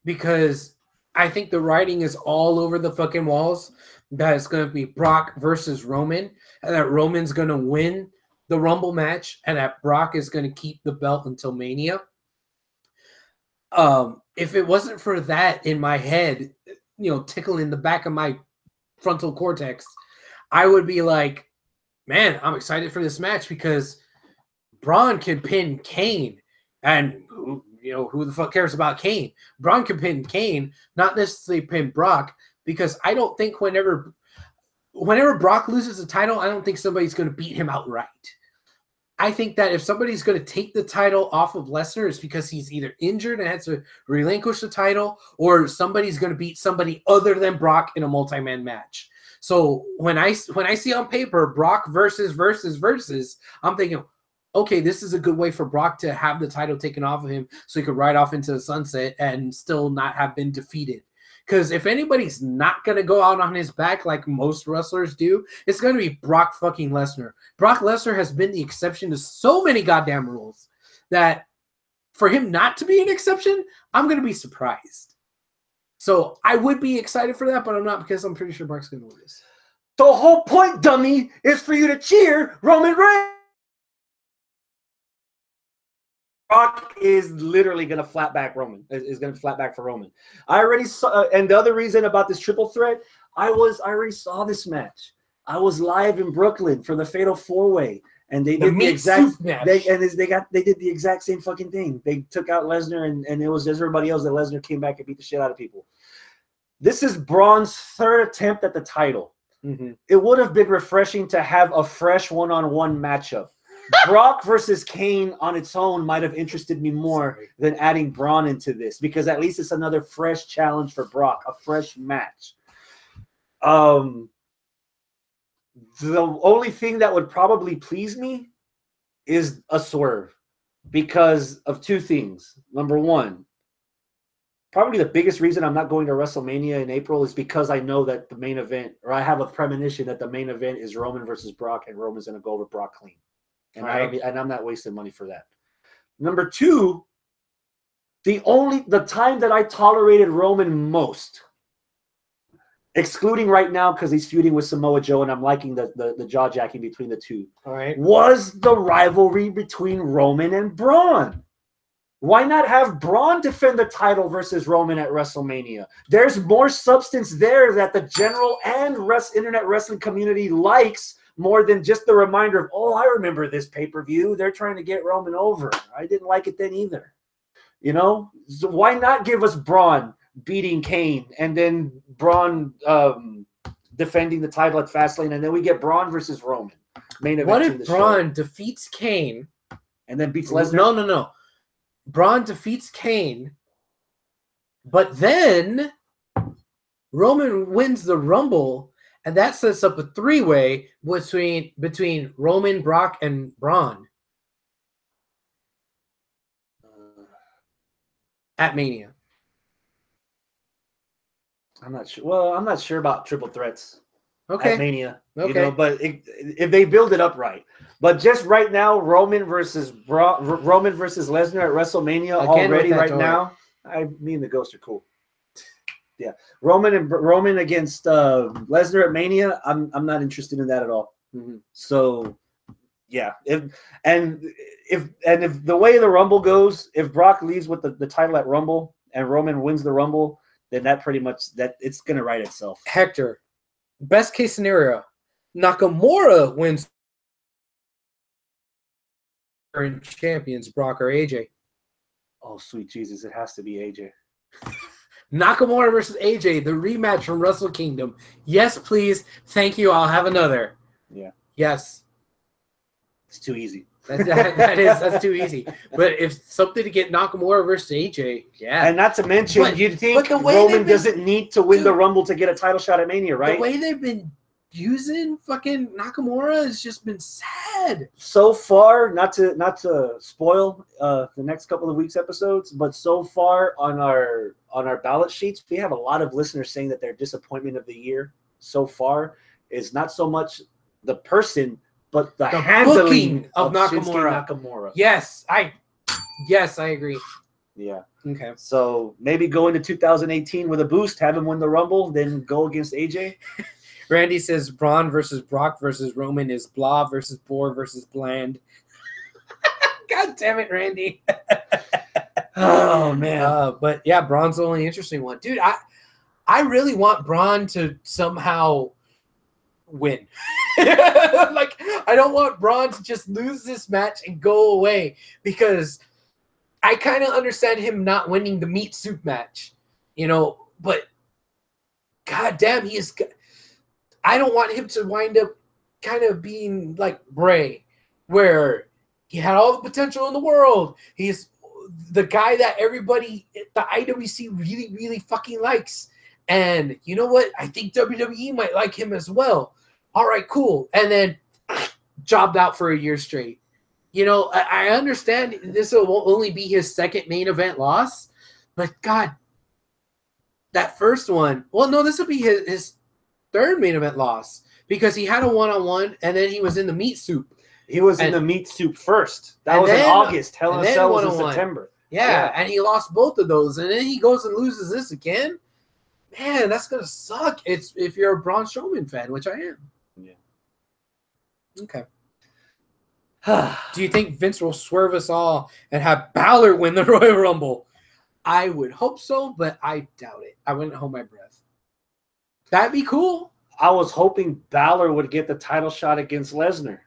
because I think the writing is all over the fucking walls that it's going to be Brock versus Roman, and that Roman's going to win the Rumble match, and that Brock is going to keep the belt until Mania. If it wasn't for that in my head, you know, tickling the back of my frontal cortex, I would be like, man, I'm excited for this match because Braun can pin Kane, and you know, who the fuck cares about Kane? Braun can pin Kane, not necessarily pin Brock, because I don't think whenever Brock loses a title, I don't think somebody's going to beat him outright. I think that if somebody's going to take the title off of Lesnar, it's because he's either injured and has to relinquish the title, or somebody's going to beat somebody other than Brock in a multi-man match. So when I see on paper Brock versus, I'm thinking, okay, this is a good way for Brock to have the title taken off of him so he could ride off into the sunset and still not have been defeated. Because if anybody's not going to go out on his back like most wrestlers do, it's going to be Brock fucking Lesnar. Brock Lesnar has been the exception to so many goddamn rules that for him not to be an exception, I'm going to be surprised. So I would be excited for that, but I'm not, because I'm pretty sure Brock's going to win this. The whole point, dummy, is for you to cheer Roman Reigns. Brock is literally going to flat back Roman. Is going to flat back for Roman. I already saw, and the other reason about this triple threat, I already saw this match. I was live in Brooklyn for the Fatal 4-Way, and they did the exact match. They did the exact same fucking thing. They took out Lesnar, and it was just everybody else that Lesnar came back and beat the shit out of people. This is Braun's third attempt at the title. Mm-hmm. It would have been refreshing to have a fresh one-on-one matchup. Brock versus Kane on its own might have interested me more than adding Braun into this, because at least it's another fresh challenge for Brock, a fresh match. The only thing that would probably please me is a swerve, because of two things. Number one, probably the biggest reason I'm not going to WrestleMania in April is because I know that the main event, or I have a premonition that the main event is Roman versus Brock, and Roman's going to go over Brock clean. And, I'm not wasting money for that. Number two, the time that I tolerated Roman most, excluding right now because he's feuding with Samoa Joe and I'm liking the jaw jacking between the two, was the rivalry between Roman and Braun. Why not have Braun defend the title versus Roman at WrestleMania? There's more substance there that the general and internet wrestling community likes, more than just the reminder of, oh, I remember this pay-per-view. They're trying to get Roman over. I didn't like it then either. You know? So why not give us Braun beating Kane and then Braun defending the title at Fastlane, and then we get Braun versus Roman. Main event. What if Braun defeats Kane and then beats Lesnar? No. Braun defeats Kane, but then Roman wins the Rumble, and that sets up a three-way between Roman, Brock, and Braun at Mania. I'm not sure. Well, I'm not sure about triple threats at Mania. Okay. You know, but if they build it up right. But just right now, Roman versus Lesnar at WrestleMania already right now. Me and the Ghost are cool. Yeah, Roman against Lesnar at Mania. I'm not interested in that at all. Mm-hmm. So, yeah, if the way the Rumble goes, if Brock leaves with the title at Rumble and Roman wins the Rumble, then that pretty much it's gonna write itself. Hector, best case scenario, Nakamura wins current champions, Brock or AJ. Oh, sweet Jesus, it has to be AJ. Nakamura versus AJ, the rematch from Wrestle Kingdom. Yes, please. Thank you. I'll have another. Yeah. Yes. It's too easy. That's too easy. But if something to get Nakamura versus AJ, yeah. And not to mention, you'd think Roman doesn't need to win the Rumble to get a title shot at Mania, right? The way they've been using fucking Nakamura has just been sad. So far, not to spoil the next couple of weeks' episodes, but so far on our ballot sheets, we have a lot of listeners saying that their disappointment of the year so far is not so much the person, but the handling of Nakamura. Yes, I agree. Yeah. Okay. So maybe go into 2018 with a boost, have him win the Rumble, then go against AJ. Randy says Braun versus Brock versus Roman is blah versus Boar versus bland. God damn it, Randy. Oh, man. But yeah, Braun's the only interesting one. Dude, I really want Braun to somehow win. Like, I don't want Braun to just lose this match and go away, because I kind of understand him not winning the meat soup match, you know, but god damn, he is... I don't want him to wind up kind of being like Bray, where He had all the potential in the world. He's the guy that everybody, the IWC really, really fucking likes. And you know what? I think WWE might like him as well. All right, cool. And then jobbed out for a year straight. You know, I understand this will only be his second main event loss, but God, that first one, well, no, this will be his third main event loss because he had a one-on-one and then he was in the meat soup. He was in the meat soup first. That was in August. Hell in a Cell was in September. Yeah, and he lost both of those, and then he goes and loses this again. Man, that's gonna suck. It's if you're a Braun Strowman fan, which I am. Yeah. Okay. Do you think Vince will swerve us all and have Balor win the Royal Rumble? I would hope so, but I doubt it. I wouldn't hold my breath. That'd be cool. I was hoping Balor would get the title shot against Lesnar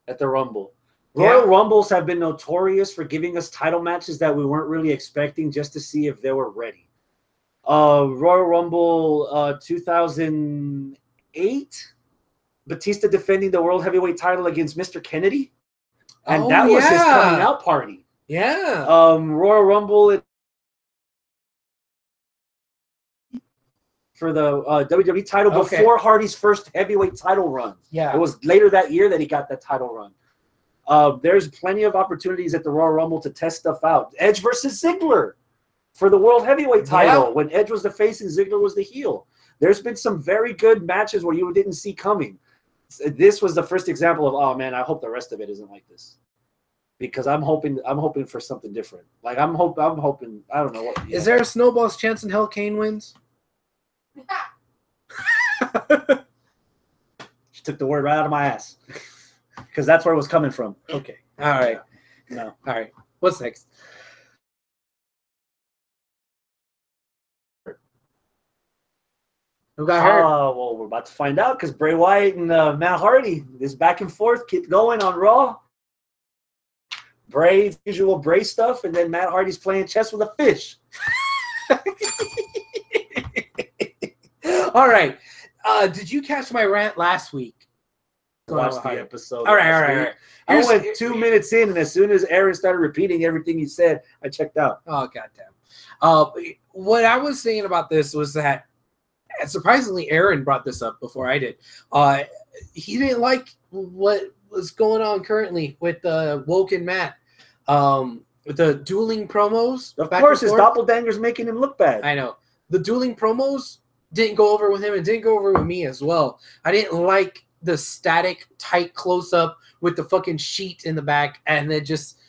at the Rumble. Royal Rumbles have been notorious for giving us title matches that we weren't really expecting just to see if they were ready. Royal Rumble 2008, Batista defending the World Heavyweight title against Mr. Kennedy. And that was his coming out party. Yeah. Royal Rumble for the WWE title before Hardy's first heavyweight title run. Yeah. It was later that year that he got that title run. There's plenty of opportunities at the Royal Rumble to test stuff out. Edge versus Ziggler for the World Heavyweight title when Edge was the face and Ziggler was the heel. There's been some very good matches where you didn't see coming. This was the first example of, oh man, I hope the rest of it isn't like this, because I'm hoping for something different. Like I'm hoping. I don't know what. Yeah. Is there a snowball's chance in hell Kane wins? She took the word right out of my ass, because that's where it was coming from. Okay. All right. No. All right. What's next? Who got hurt? Well, we're about to find out because Bray Wyatt and Matt Hardy, this back and forth keep going on Raw. Bray's usual Bray stuff, and then Matt Hardy's playing chess with a fish. All right. Did you catch my rant last week? Watch the episode. All right. I went 2 minutes in, and as soon as Aaron started repeating everything he said, I checked out. Oh, goddamn. What I was saying about this was that, and surprisingly, Aaron brought this up before I did. He didn't like what was going on currently with Borken Matt, with the dueling promos. Of course, his doppelganger's making him look bad. I know. The dueling promos didn't go over with him and didn't go over with me as well. I didn't like the static, tight close-up with the fucking sheet in the back and then just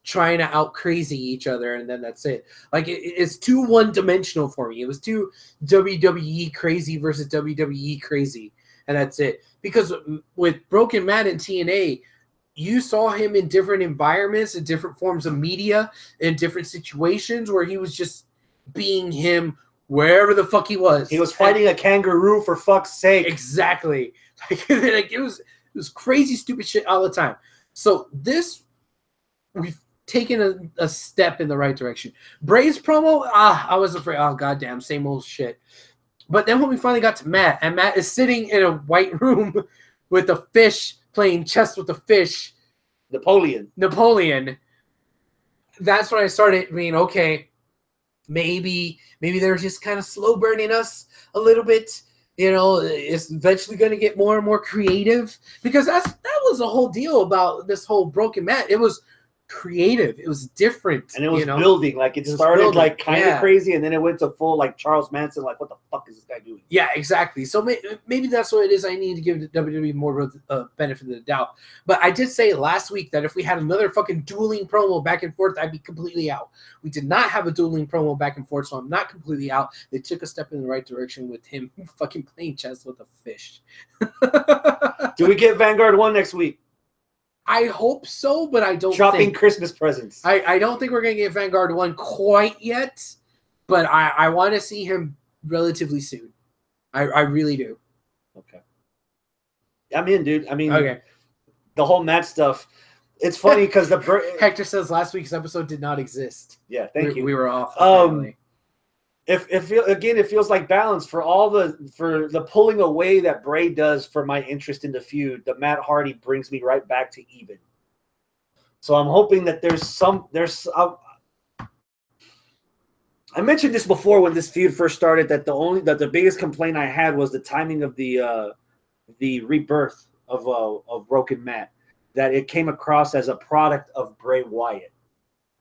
trying to out crazy each other, and then that's it. Like it's too one-dimensional for me. It was too WWE crazy versus WWE crazy, and that's it. Because with Borken Matt and TNA, you saw him in different environments, in different forms of media, in different situations where he was just being him wherever the fuck he was. He was fighting a kangaroo, for fuck's sake. Exactly. Like it was crazy, stupid shit all the time. So this, we've taken a step in the right direction. Bray's promo, I was afraid, oh goddamn, same old shit. But then when we finally got to Matt, and Matt is sitting in a white room with a fish, playing chess with a fish. Napoleon. That's when I started being, okay, maybe they're just kind of slow burning us a little bit. You know, it's eventually going to get more and more creative, because that was the whole deal about this whole Borken Matt. It was creative. It was different. And it was building. Like it started building, like kind of crazy, and then it went to full like Charles Manson. Like, what the fuck is this guy doing? Yeah, exactly. So maybe that's what it is. I need to give WWE more of a benefit of the doubt. But I did say last week that if we had another fucking dueling promo back and forth, I'd be completely out. We did not have a dueling promo back and forth, so I'm not completely out. They took a step in the right direction with him fucking playing chess with a fish. Do we get Vanguard 1 next week? I hope so, but I don't think Christmas presents. I don't think we're going to get Vanguard 1 quite yet, but I want to see him relatively soon. I really do. Okay. I'm in, dude. I mean, okay. The whole match stuff. It's funny because Hector says last week's episode did not exist. Yeah, thank you. We were off. It feels like balance for the pulling away that Bray does for my interest in the feud. The Matt Hardy brings me right back to even. So I'm hoping that I mentioned this before when this feud first started, that the biggest complaint I had was the timing of the rebirth of Borken Matt, that it came across as a product of Bray Wyatt.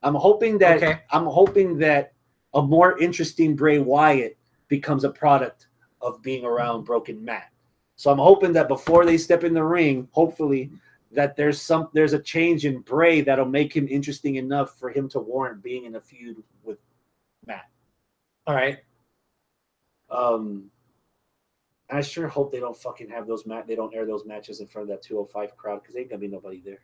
I'm hoping that a more interesting Bray Wyatt becomes a product of being around Borken Matt. So I'm hoping that before they step in the ring, hopefully that there's a change in Bray that'll make him interesting enough for him to warrant being in a feud with Matt. All right. I sure hope they don't fucking have they don't air those matches in front of that 205 crowd, because ain't gonna be nobody there.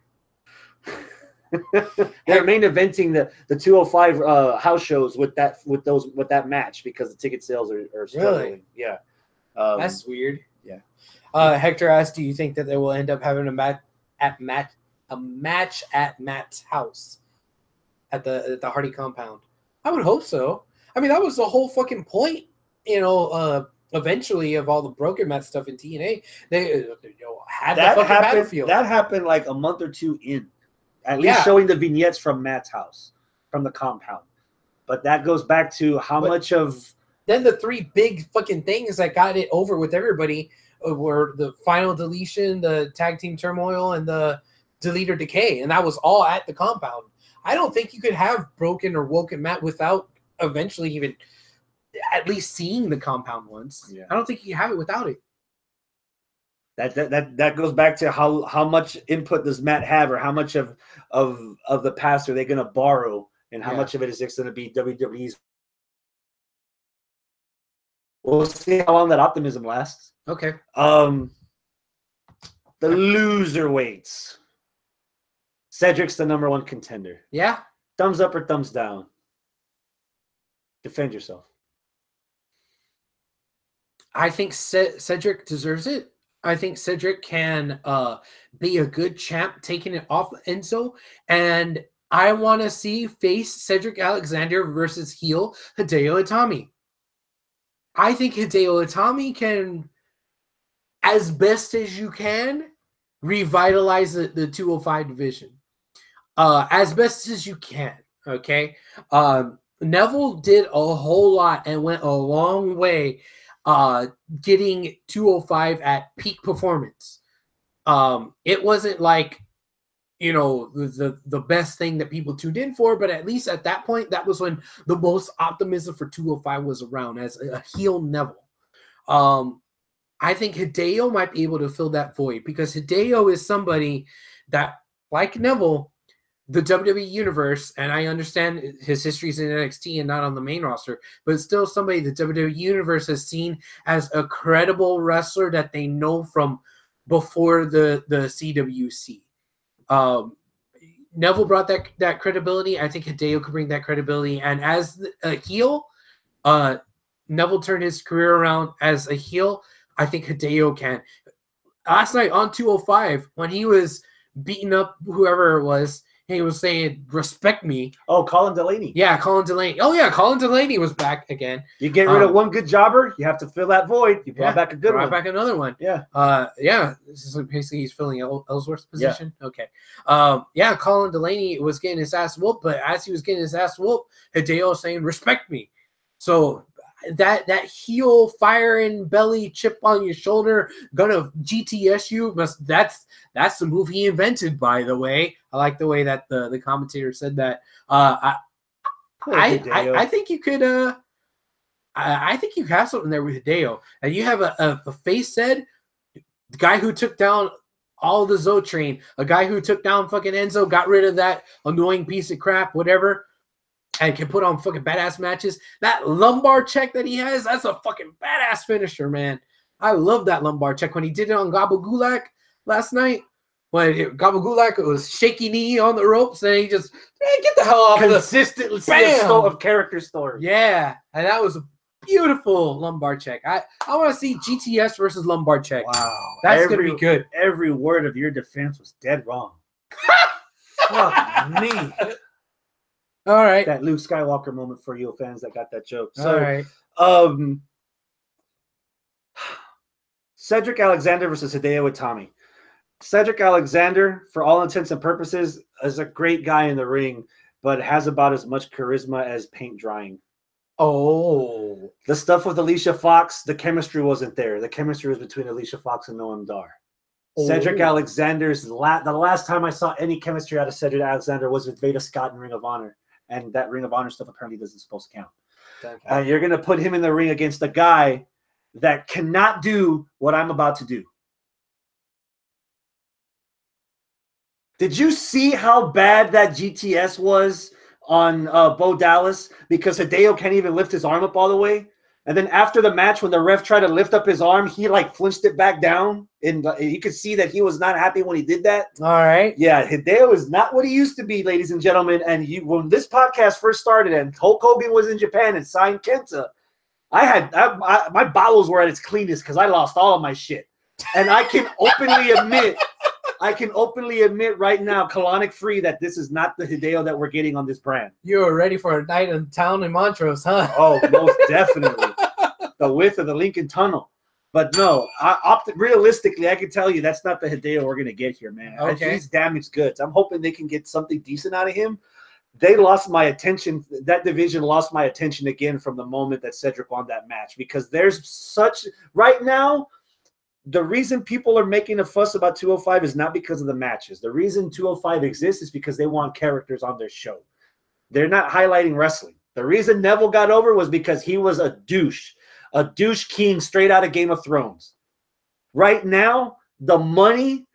They're main eventing the 205 house shows with that match because the ticket sales are struggling. Really? Yeah. That's weird. Yeah. Hector asked, do you think that they will end up having a match at Matt's house at the Hardy compound? I would hope so. I mean, that was the whole fucking point, eventually, of all the Broken Matt stuff in TNA. They had the fucking battlefield. That happened like a month or two in, at least showing the vignettes from Matt's house, from the compound. But that goes back to how much of... Then the three big fucking things that got it over with everybody were the final deletion, the tag team turmoil, and the delete or decay. And that was all at the compound. I don't think you could have Broken or Woken Matt without eventually even at least seeing the compound once. Yeah. I don't think you can have it without it. That goes back to how much input does Matt have, or how much of the past are they going to borrow, and how much of it is just going to be WWE's. We'll see how long that optimism lasts. Okay. The loser weights. Cedric's the #1 contender. Yeah. Thumbs up or thumbs down? Defend yourself. I think Cedric deserves it. I think Cedric can be a good champ, taking it off Enzo. And I want to see face Cedric Alexander versus heel Hideo Itami. I think Hideo Itami can, as best as you can, revitalize the 205 division. As best as you can, okay? Neville did a whole lot and went a long way getting 205 at peak performance. It wasn't like, the best thing that people tuned in for, but at least at that point, that was when the most optimism for 205 was around as a heel Neville. I think Hideo might be able to fill that void, because Hideo is somebody that, like Neville, the WWE Universe, and I understand his history is in NXT and not on the main roster, but it's still somebody the WWE Universe has seen as a credible wrestler that they know from before the CWC. Neville brought that credibility. I think Hideo could bring that credibility. And as a heel, Neville turned his career around as a heel. I think Hideo can. Last night on 205, when he was beating up whoever it was, he was saying, "Respect me." Oh, Colin Delaney. Yeah, Colin Delaney. Oh, yeah, Colin Delaney was back again. You get rid of one good jobber, you have to fill that void. You brought back a good one. Brought back another one. Yeah. This is basically he's filling Ellsworth's position. Yeah. Okay. Colin Delaney was getting his ass whooped, but as he was getting his ass whooped, Hideo was saying, "Respect me." So that heel fire in belly, chip on your shoulder, gonna GTS you, that's the move he invented, by the way. I like the way that the commentator said that. I think you could I think you have something there with Hideo. And you have a face said, the guy who took down all the Zotrain, a guy who took down fucking Enzo, got rid of that annoying piece of crap, whatever, and can put on fucking badass matches. That lumbar check that he has, that's a fucking badass finisher, man. I love that lumbar check when he did it on Gabba Gulak last night. When Gabba Gulak was shaky knee on the ropes, and he just get the hell off. Consistently of character story. Yeah, and that was a beautiful lumbar check. I want to see GTS versus lumbar check. Wow, that's gonna be good. Every word of your defense was dead wrong. Fuck me. All right. That Luke Skywalker moment for you fans that got that joke. So, all right. Cedric Alexander versus Hideo Itami. Cedric Alexander, for all intents and purposes, is a great guy in the ring, but has about as much charisma as paint drying. Oh. The stuff with Alicia Fox, the chemistry wasn't there. The chemistry was between Alicia Fox and Noam Dar. Cedric Alexander's the last time I saw any chemistry out of Cedric Alexander was with Veda Scott in Ring of Honor, and that Ring of Honor stuff apparently doesn't supposed to count. You're gonna put him in the ring against a guy that cannot do what I'm about to do. Did you see how bad that GTS was on Bo Dallas? Because Hideo can't even lift his arm up all the way. And then after the match, when the ref tried to lift up his arm, he like flinched it back down. And you could see that he was not happy when he did that. All right. Yeah, Hideo is not what he used to be, ladies and gentlemen. And when this podcast first started and Hulk Hogan was in Japan and signed Kenta, my bowels were at its cleanest because I lost all of my shit. And I can openly admit right now, colonic free, that this is not the Hideo that we're getting on this brand. You were ready for a night in town in Montrose, huh? Oh, most definitely. The width of the Lincoln Tunnel. But no, realistically, I can tell you that's not the Hideo we're going to get here, man. Okay. He's damaged goods. I'm hoping they can get something decent out of him. They lost my attention. That division lost my attention again from the moment that Cedric won that match, because there's such – right now, the reason people are making a fuss about 205 is not because of the matches. The reason 205 exists is because they want characters on their show. They're not highlighting wrestling. The reason Neville got over was because he was a douche king straight out of Game of Thrones. Right now, the money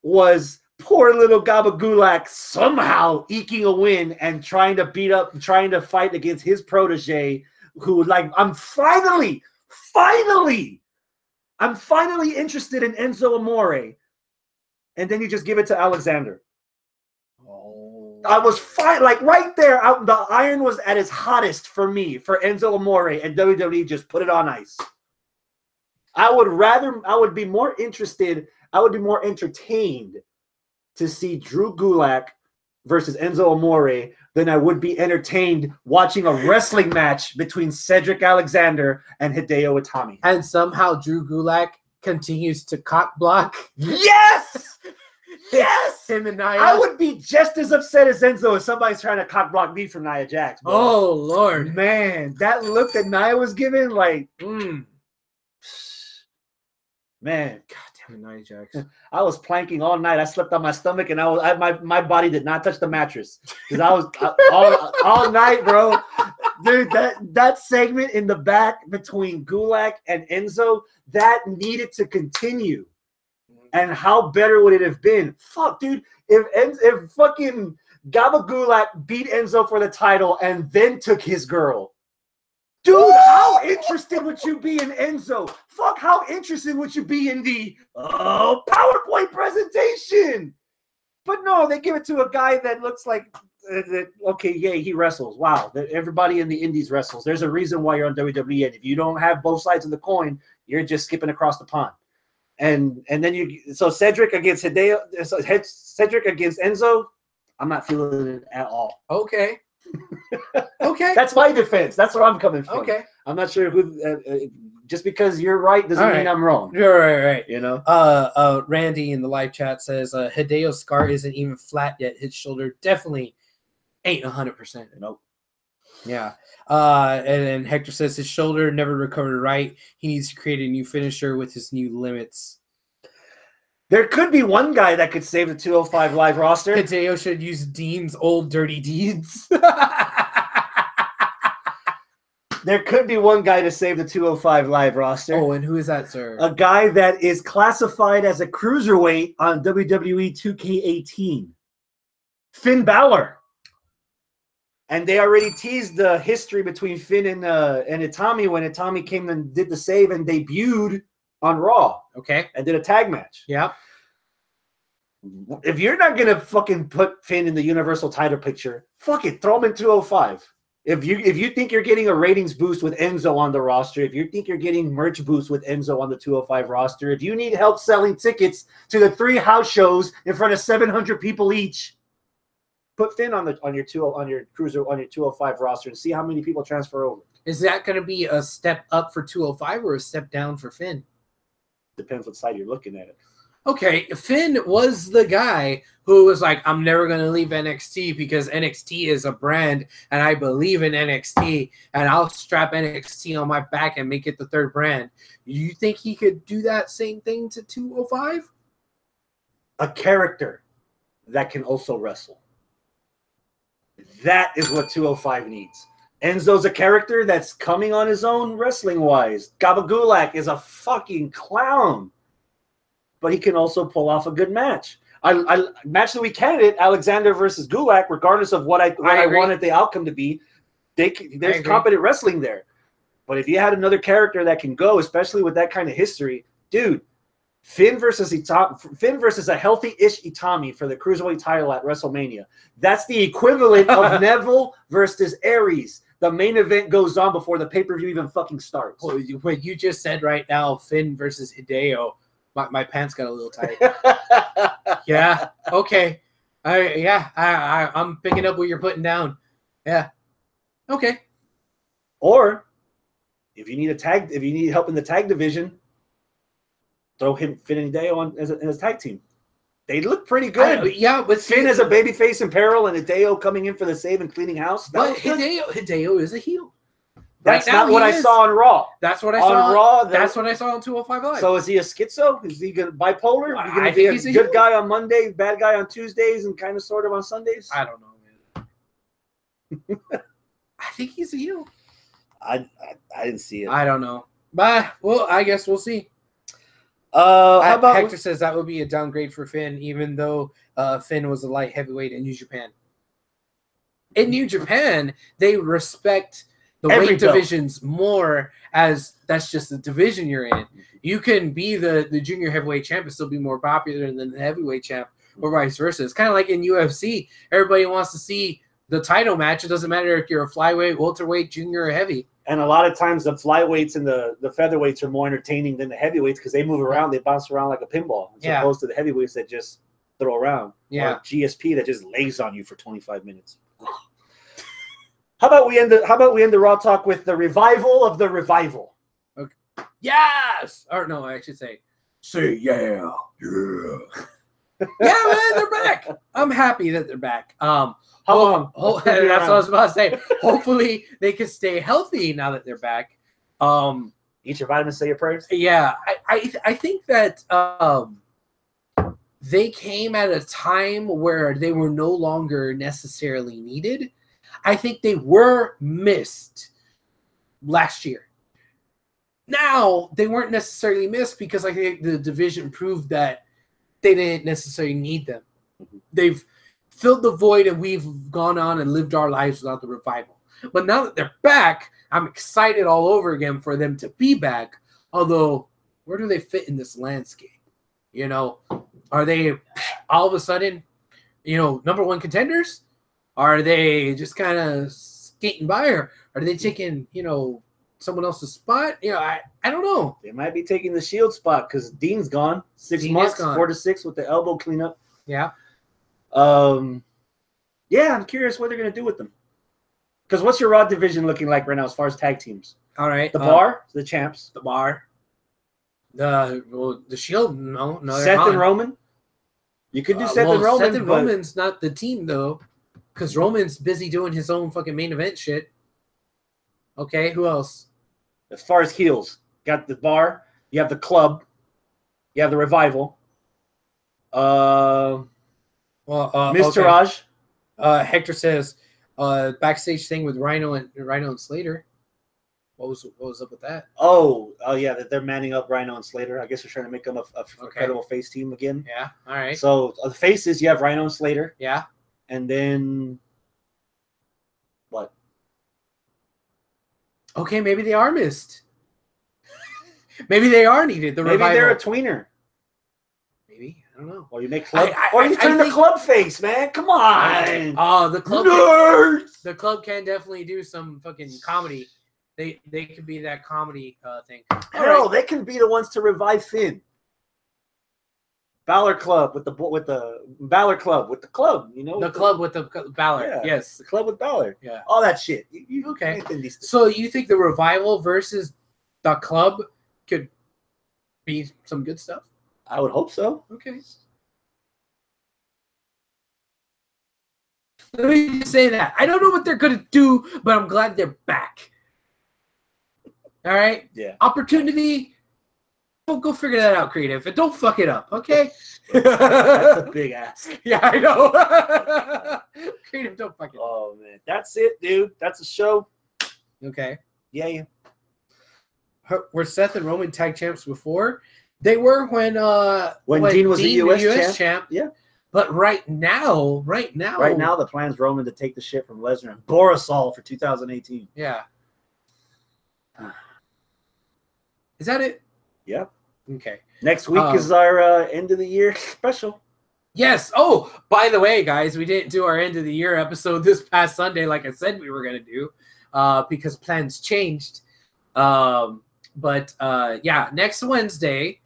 was poor little Gabagulak somehow eking a win and trying to fight against his protege, who, like, I'm finally interested in Enzo Amore. And then you just give it to Alexander. Oh. I was fine. Like right there, the iron was at its hottest for me, for Enzo Amore, and WWE just put it on ice. I would be more entertained to see Drew Gulak versus Enzo Amore than I would be entertained watching a wrestling match between Cedric Alexander and Hideo Itami. And somehow Drew Gulak continues to cock block. Yes! Yes! Him and Nia. I would be just as upset as Enzo if somebody's trying to cock block me from Nia Jax. Bro. Oh, Lord. Man, that look that Nia was giving, like, man. God damn it, Nia Jax. I was planking all night. I slept on my stomach, and my body did not touch the mattress because I was all night, bro. Dude, that segment in the back between Gulak and Enzo, that needed to continue. And how better would it have been? Fuck, dude. If fucking Gabagulak beat Enzo for the title and then took his girl. Dude, how interested would you be in Enzo? Fuck, how interested would you be in the PowerPoint presentation? But no, they give it to a guy that looks like, okay, yeah, he wrestles. Wow, everybody in the indies wrestles. There's a reason why you're on WWE. And if you don't have both sides of the coin, you're just skipping across the pond. And then Cedric against Hideo, Cedric against Enzo, I'm not feeling it at all. Okay. Okay. That's my defense. That's where I'm coming from. Okay. I'm not sure who. Just because you're right doesn't mean I'm wrong. You're right. You know. Randy in the live chat says Hideo's scar isn't even flat yet. His shoulder definitely ain't 100%. Nope. Yeah. And then Hector says his shoulder never recovered right. He needs to create a new finisher with his new limits. There could be one guy that could save the 205 live roster. Hideo should use Dean's old dirty deeds. There could be one guy to save the 205 live roster. Oh, and who is that, sir? A guy that is classified as a cruiserweight on WWE 2K18. Finn Balor. And they already teased the history between Finn and Itami when Itami came and did the save and debuted on Raw. Okay. And did a tag match. Yeah. If you're not going to fucking put Finn in the Universal title picture, fuck it, throw him in 205. If you think you're getting a ratings boost with Enzo on the roster, if you think you're getting merch boost with Enzo on the 205 roster, if you need help selling tickets to the 3 house shows in front of 700 people each, put Finn on your 205 roster and see how many people transfer over. Is that going to be a step up for 205 or a step down for Finn? Depends what side you're looking at it. Okay, Finn was the guy who was like, I'm never going to leave NXT because NXT is a brand and I believe in NXT and I'll strap NXT on my back and make it the third brand. You think he could do that same thing to 205? A character that can also wrestle. That is what 205 needs. Enzo's a character that's coming on his own wrestling-wise. Gabagulak is a fucking clown. But he can also pull off a good match. Match of the week candidate, Alexander versus Gulak, regardless of what I wanted the outcome to be, there's competent wrestling there. But if you had another character that can go, especially with that kind of history, dude, Finn versus a healthy-ish Itami for the Cruiserweight title at WrestleMania. That's the equivalent of Neville versus Aries. The main event goes on before the pay-per-view even fucking starts. What you just said right now, Finn versus Hideo, my pants got a little tight. Yeah. Okay. I'm picking up what you're putting down. Yeah. Okay. Or if you need help in the tag division, throw Finn and Hideo on as a tag team. They look pretty good. But Finn as a babyface in peril and Hideo coming in for the save and cleaning house. But Hideo is a heel. That's not what I saw on Raw. That's what I saw on Raw. That's what I saw on 205 Live. So is he a schizo? Is he bipolar? Well, is he going to be a good guy on Monday, bad guy on Tuesdays, and kind of sort of on Sundays? I don't know, man. I think he's a heel. I didn't see it. I don't know. But well, I guess we'll see. How about Hector says that would be a downgrade for Finn, even though Finn was a light heavyweight in New Japan. In New Japan, they respect the weight divisions more, as that's just the division you're in. You can be the junior heavyweight champ and still be more popular than the heavyweight champ, or vice versa. It's kind of like in UFC. Everybody wants to see the title match. It doesn't matter if you're a flyweight, welterweight, junior, or heavy. And a lot of times the flyweights and the featherweights are more entertaining than the heavyweights because they move around, they bounce around like a pinball, as opposed to the heavyweights that just throw around. Yeah. Or GSP that just lays on you for 25 minutes. How about we end the Raw talk with the revival of the revival? Okay. Yes. Or no, I should say yeah. Yeah, man, they're back. I'm happy that they're back. How long? That's what I was about to say. Hopefully they can stay healthy now that they're back. Eat your vitamins, say your prayers. Yeah, I think that they came at a time where they were no longer necessarily needed. I think they were missed last year. Now, they weren't necessarily missed because I think the division proved that they didn't necessarily need them. They've filled the void, and we've gone on and lived our lives without the revival. But now that they're back, I'm excited all over again for them to be back. Although, where do they fit in this landscape? You know, are they all of a sudden, number one contenders? Are they just kind of skating by, or are they taking, someone else's spot? I don't know. They might be taking the Shield spot because Dean's gone. 6 months, 4 to 6 with the elbow cleanup. Yeah. I'm curious what they're going to do with them. Because what's your Raw division looking like right now as far as tag teams? All right. The Bar, the champs. The Bar. The Shield, no. Seth and Roman? You could do Seth and Roman. Seth and Roman's not the team, though, because Roman's busy doing his own fucking main event shit. Okay, who else? As far as heels, got the Bar, you have the Club, you have the Revival. Mr. Okay. Raj. Hector says backstage thing with Rhino and Slater. What was up with that? Oh yeah, that they're manning up Rhino and Slater. I guess they're trying to make them a credible face team again. Yeah, all right. So the faces, you have Rhino and Slater. Yeah. And then what? Okay, maybe they are missed. Maybe they are needed. Maybe they're a tweener. Maybe, I don't know. Or you make Club, or you turn the Club face, man. Come on. Oh, the Club. Nerds. The Club can definitely do some fucking comedy. They could be that comedy thing. Hell, they can be the ones to revive Finn. Balor Club with the Balor Club with the Club, the Club with the Balor. Yeah, yes, the Club with Balor. Yeah, all that shit. Okay. So you think the Revival versus the Club could be some good stuff? I would hope so. Okay. Let me just say that. I don't know what they're going to do, but I'm glad they're back. All right? Yeah. Opportunity. Go figure that out, creative. And don't fuck it up, okay? That's a big ask. Yeah, I know. Creative, don't fuck it up. Oh, man. That's it, dude. That's a show. Okay. Yeah. Were Seth and Roman tag champs before? They were when Dean was the US champ. Yeah. But right now, the plan's Roman to take the shit from Lesnar and Borisov for 2018. Yeah. Is that it? Yeah. Okay. Next week is our end of the year special. Yes. Oh, by the way, guys, we didn't do our end of the year episode this past Sunday, like I said we were going to do, because plans changed. But next Wednesday,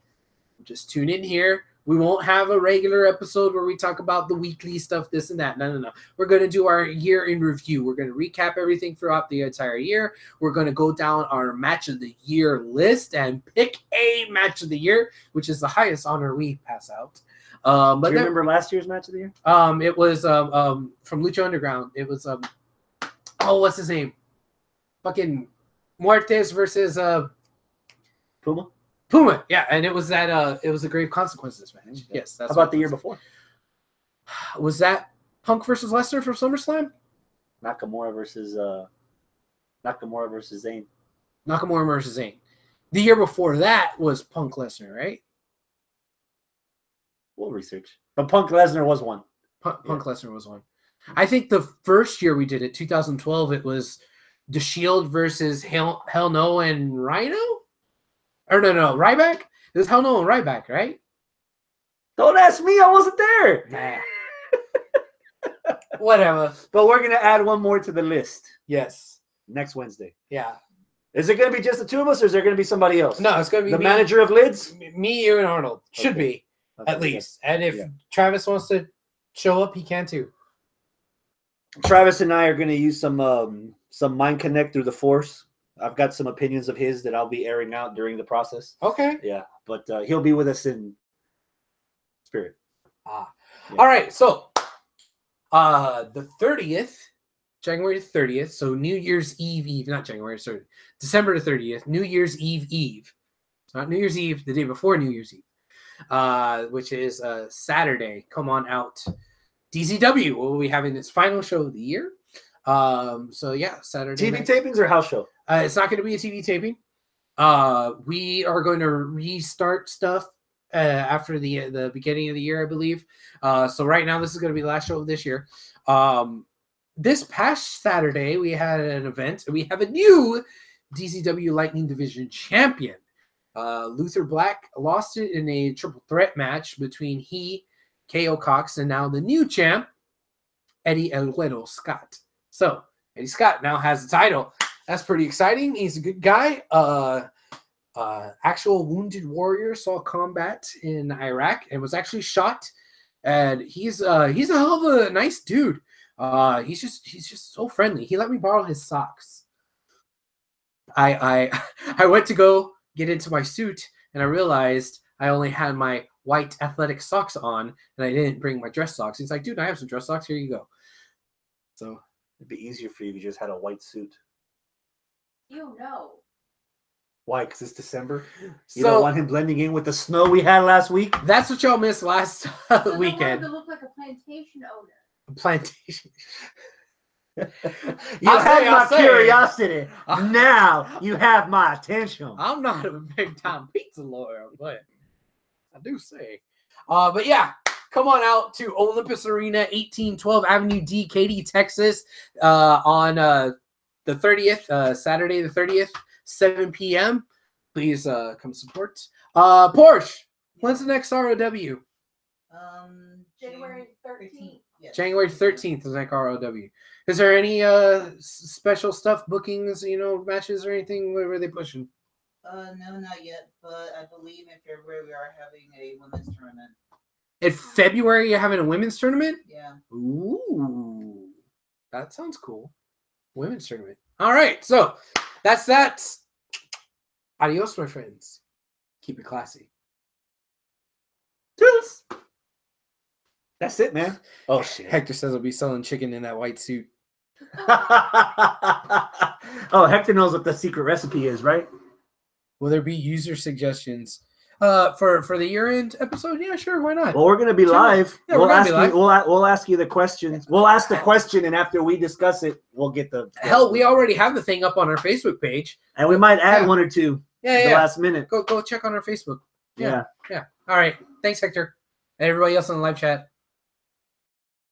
just tune in here. We won't have a regular episode where we talk about the weekly stuff, this and that. No. We're going to do our year in review. We're going to recap everything throughout the entire year. We're going to go down our match of the year list and pick a match of the year, which is the highest honor we pass out. But do you remember last year's match of the year? It was from Lucha Underground. It was what's his name? Fucking Muertes versus Puma, yeah, and it was it was a Grave Consequences match. Yes, that's how about the year before? Was that Punk versus Lesnar for SummerSlam? Nakamura versus Zayn. Nakamura versus Zayn. The year before that was Punk Lesnar, right? We'll research. But Punk Lesnar was one. Punk Lesnar was one. I think the first year we did it, 2012, it was The Shield versus Hell No and Rhino. Or no, Ryback? It was Hell No and Ryback, right? Don't ask me. I wasn't there. Nah. Whatever. But we're going to add one more to the list. Yes. Next Wednesday. Yeah. Is it going to be just the two of us, or is there going to be somebody else? No, it's going to be the manager of Lids? Me, you, and Arnold. Should be, at least. And if Travis wants to show up, he can too. Travis and I are going to use some Mind Connect through the Force. I've got some opinions of his that I'll be airing out during the process. Okay. Yeah, but he'll be with us in spirit. Yeah. All right, so the 30th, January 30th, so New Year's Eve, not January, sorry, December the 30th, New Year's Eve. It's not New Year's Eve, the day before New Year's Eve, which is Saturday. Come on out. DZW will be having its final show of the year. Saturday TV night. tapings or house show? It's not going to be a TV taping. We are going to restart stuff after the beginning of the year, I believe. So right now, this is going to be the last show of this year. This past Saturday, we had an event. We have a new DCW Lightning Division champion. Luther Black lost it in a triple threat match between KO Cox, and now the new champ, Eddie El Güero Scott. So Eddie Scott now has the title. That's pretty exciting. He's a good guy. Actual wounded warrior, saw combat in Iraq and was actually shot. And he's a hell of a nice dude. He's just so friendly. He let me borrow his socks. I went to go get into my suit and I realized I only had my white athletic socks on and I didn't bring my dress socks. He's like, dude, I have some dress socks. Here you go. So it'd be easier for you if you just had a white suit. You know. Why? Because it's December? You don't want him blending in with the snow we had last week? That's what y'all missed last weekend. To look like a plantation owner. A plantation. You had my curiosity. Now you have my attention. I'm not a big time pizza lawyer, but I do say. But yeah, come on out to Olympus Arena, 1812 Avenue D, Katy, Texas, on the 30th, Saturday the 30th, 7 p.m. Please come support. Porsche, when's the next ROW? January 13th. Yes. January 13th is the next ROW. Is there any special stuff, bookings, matches or anything? What are they pushing? No, not yet. But I believe in February we are having a women's tournament. In February, you're having a women's tournament? Yeah. Ooh, that sounds cool. Women's tournament. All right, so that's that. Adios, my friends. Keep it classy. That's it, man. Oh shit. Hector says he'll be selling chicken in that white suit. Oh, Hector knows what the secret recipe is, right? Will there be user suggestions for the year-end episode? Yeah, sure. Why not? Well, we're gonna be live. Yeah, we're gonna be live. We'll ask you the questions. We'll ask the question, and after we discuss it, we'll get the Hell, we already have the thing up on our Facebook page. and we might add Yeah. one or two Yeah, the last minute. Go check on our Facebook. Yeah. All right. Thanks, Hector. And everybody else in the live chat.